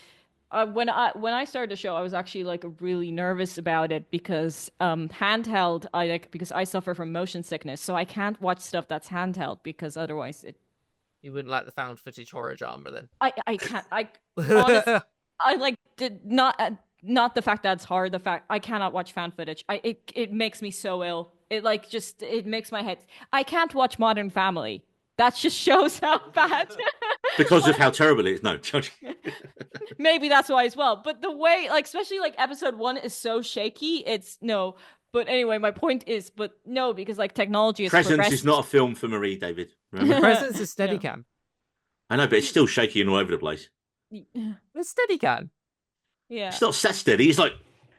when I started the show, I was actually like really nervous about it because handheld. Because I suffer from motion sickness, so I can't watch stuff that's handheld because otherwise it. You wouldn't like the found footage horror genre, then? I can't. I honestly, I like did not the fact that it's hard. The fact I cannot watch found footage. It makes me so ill. It like just it makes my head. I can't watch Modern Family. That just shows how bad. Because of how terrible it is. No. Maybe that's why as well. But the way, like, especially like episode 1 is so shaky. It's no. But anyway, my point is, but no, because like technology is Presence is not a film for Marie, David. Presence is Steadicam. I know, but it's still shaky and all over the place. It's Steadicam. Yeah. It's not set steady. It's like.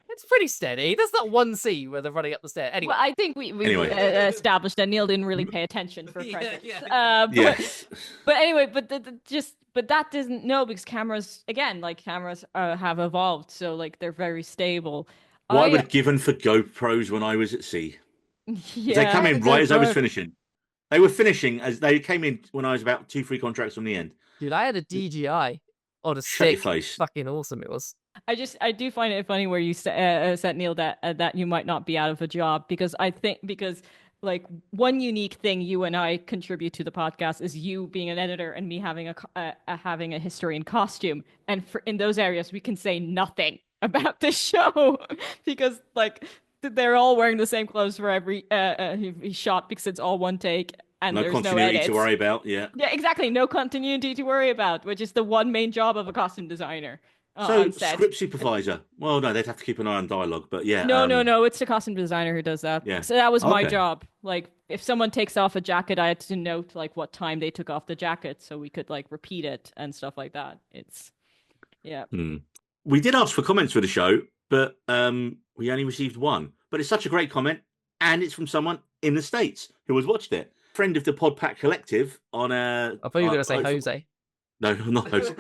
It's pretty steady. There's that one scene where they're running up the stairs. Anyway, well, I think we established that Neil didn't really pay attention for Presence. Yes. But anyway, but that doesn't because cameras again, like cameras have evolved, so like they're very stable. What I would have given for GoPros when I was at sea. Yeah, they came in right as I was finishing. They were finishing as they came in when I was about 2-3 contracts from the end. Dude, I had a DJI on a stick. Fucking awesome it was. I do find it funny where you said, Neil, that you might not be out of a job because like one unique thing you and I contribute to the podcast is you being an editor and me having having a history in costume, and in those areas we can say nothing about this show because like they're all wearing the same clothes for every shot because it's all one take. And no continuity to worry about. Yeah, exactly. No continuity to worry about, which is the one main job of a costume designer. So script supervisor. Well, no, they'd have to keep an eye on dialogue, but yeah. No. It's the costume designer who does that. Yeah. So that was my job. Like, if someone takes off a jacket, I had to note like what time they took off the jacket, so we could like repeat it and stuff like that. It's, yeah. We did ask for comments for the show, but we only received one. But it's such a great comment, and it's from someone in the States who has watched it. Friend of the Podpack Collective on a. I thought you were going to say Jose. No, not Jose.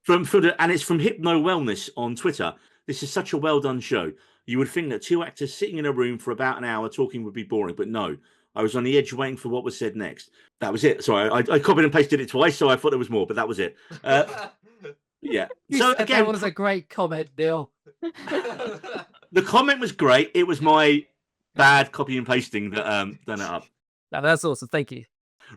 And it's from Hypno Wellness on Twitter. This is such a well done show. You would think that 2 actors sitting in a room for about an hour talking would be boring, but no. I was on the edge waiting for what was said next. That was it. Sorry, I copied and pasted it twice, so I thought there was more, but that was it. Yeah. You So said again, that was a great comment, Neil. the comment was great. It was my bad copy and pasting that done it up. No, that's awesome. Thank you.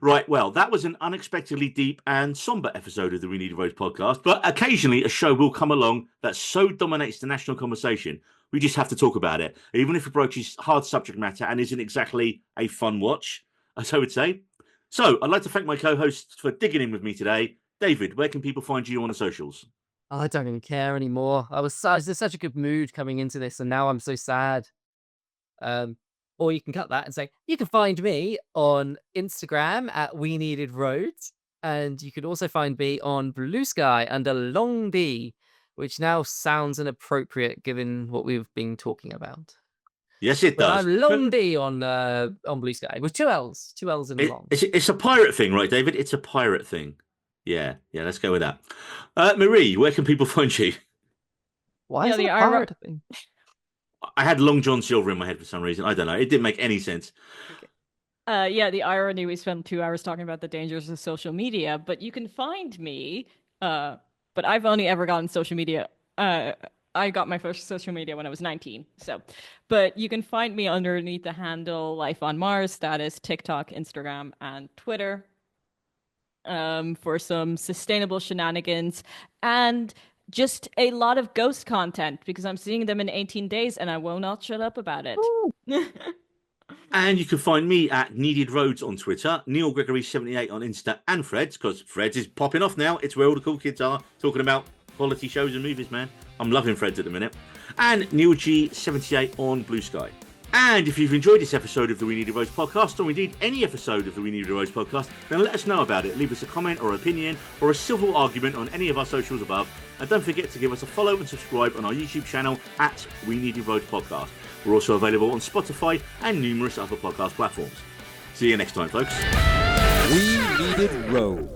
Right, well, that was an unexpectedly deep and somber episode of the We Need a Rose podcast, but occasionally a show will come along that so dominates the national conversation, we just have to talk about it, even if it broaches hard subject matter and isn't exactly a fun watch, as I would say. So, I'd like to thank my co-hosts for digging in with me today. David, where can people find you on the socials? Oh, I don't even care anymore. I was in such a good mood coming into this, and now I'm so sad. Or you can cut that and say, you can find me on Instagram at We Needed Roads. And you can also find me on Blue Sky under Long D, which now sounds inappropriate given what we've been talking about. Yes, it But does. I'm Long D on Blue Sky with two L's in long. It's a pirate thing, right, David? It's a pirate thing. Yeah, let's go with that. Marie, where can people find you? Why is it a pirate thing? I had Long John Silver in my head for some reason. I don't know. It didn't make any sense. The irony, we spent 2 hours talking about the dangers of social media, but you can find me, but I've only ever gotten social media. I got my first social media when I was 19. But you can find me underneath the handle Life on Mars. That is TikTok, Instagram, and Twitter for some sustainable shenanigans and just a lot of ghost content because I'm seeing them in 18 days and I will not shut up about it. And you can find me at Needed Roads on Twitter, Neil Gregory78 on Insta and Freds, because Freds is popping off now. It's where all the cool kids are talking about quality shows and movies, man. I'm loving Freds at the minute. And Neil G78 on Blue Sky. And if you've enjoyed this episode of the We Need a Rose podcast, or indeed any episode of the We Need a Rose podcast, then let us know about it. Leave us a comment or opinion or a civil argument on any of our socials above. And don't forget to give us a follow and subscribe on our YouTube channel at We Need a Rose podcast. We're also available on Spotify and numerous other podcast platforms. See you next time, folks. We Needed Rose.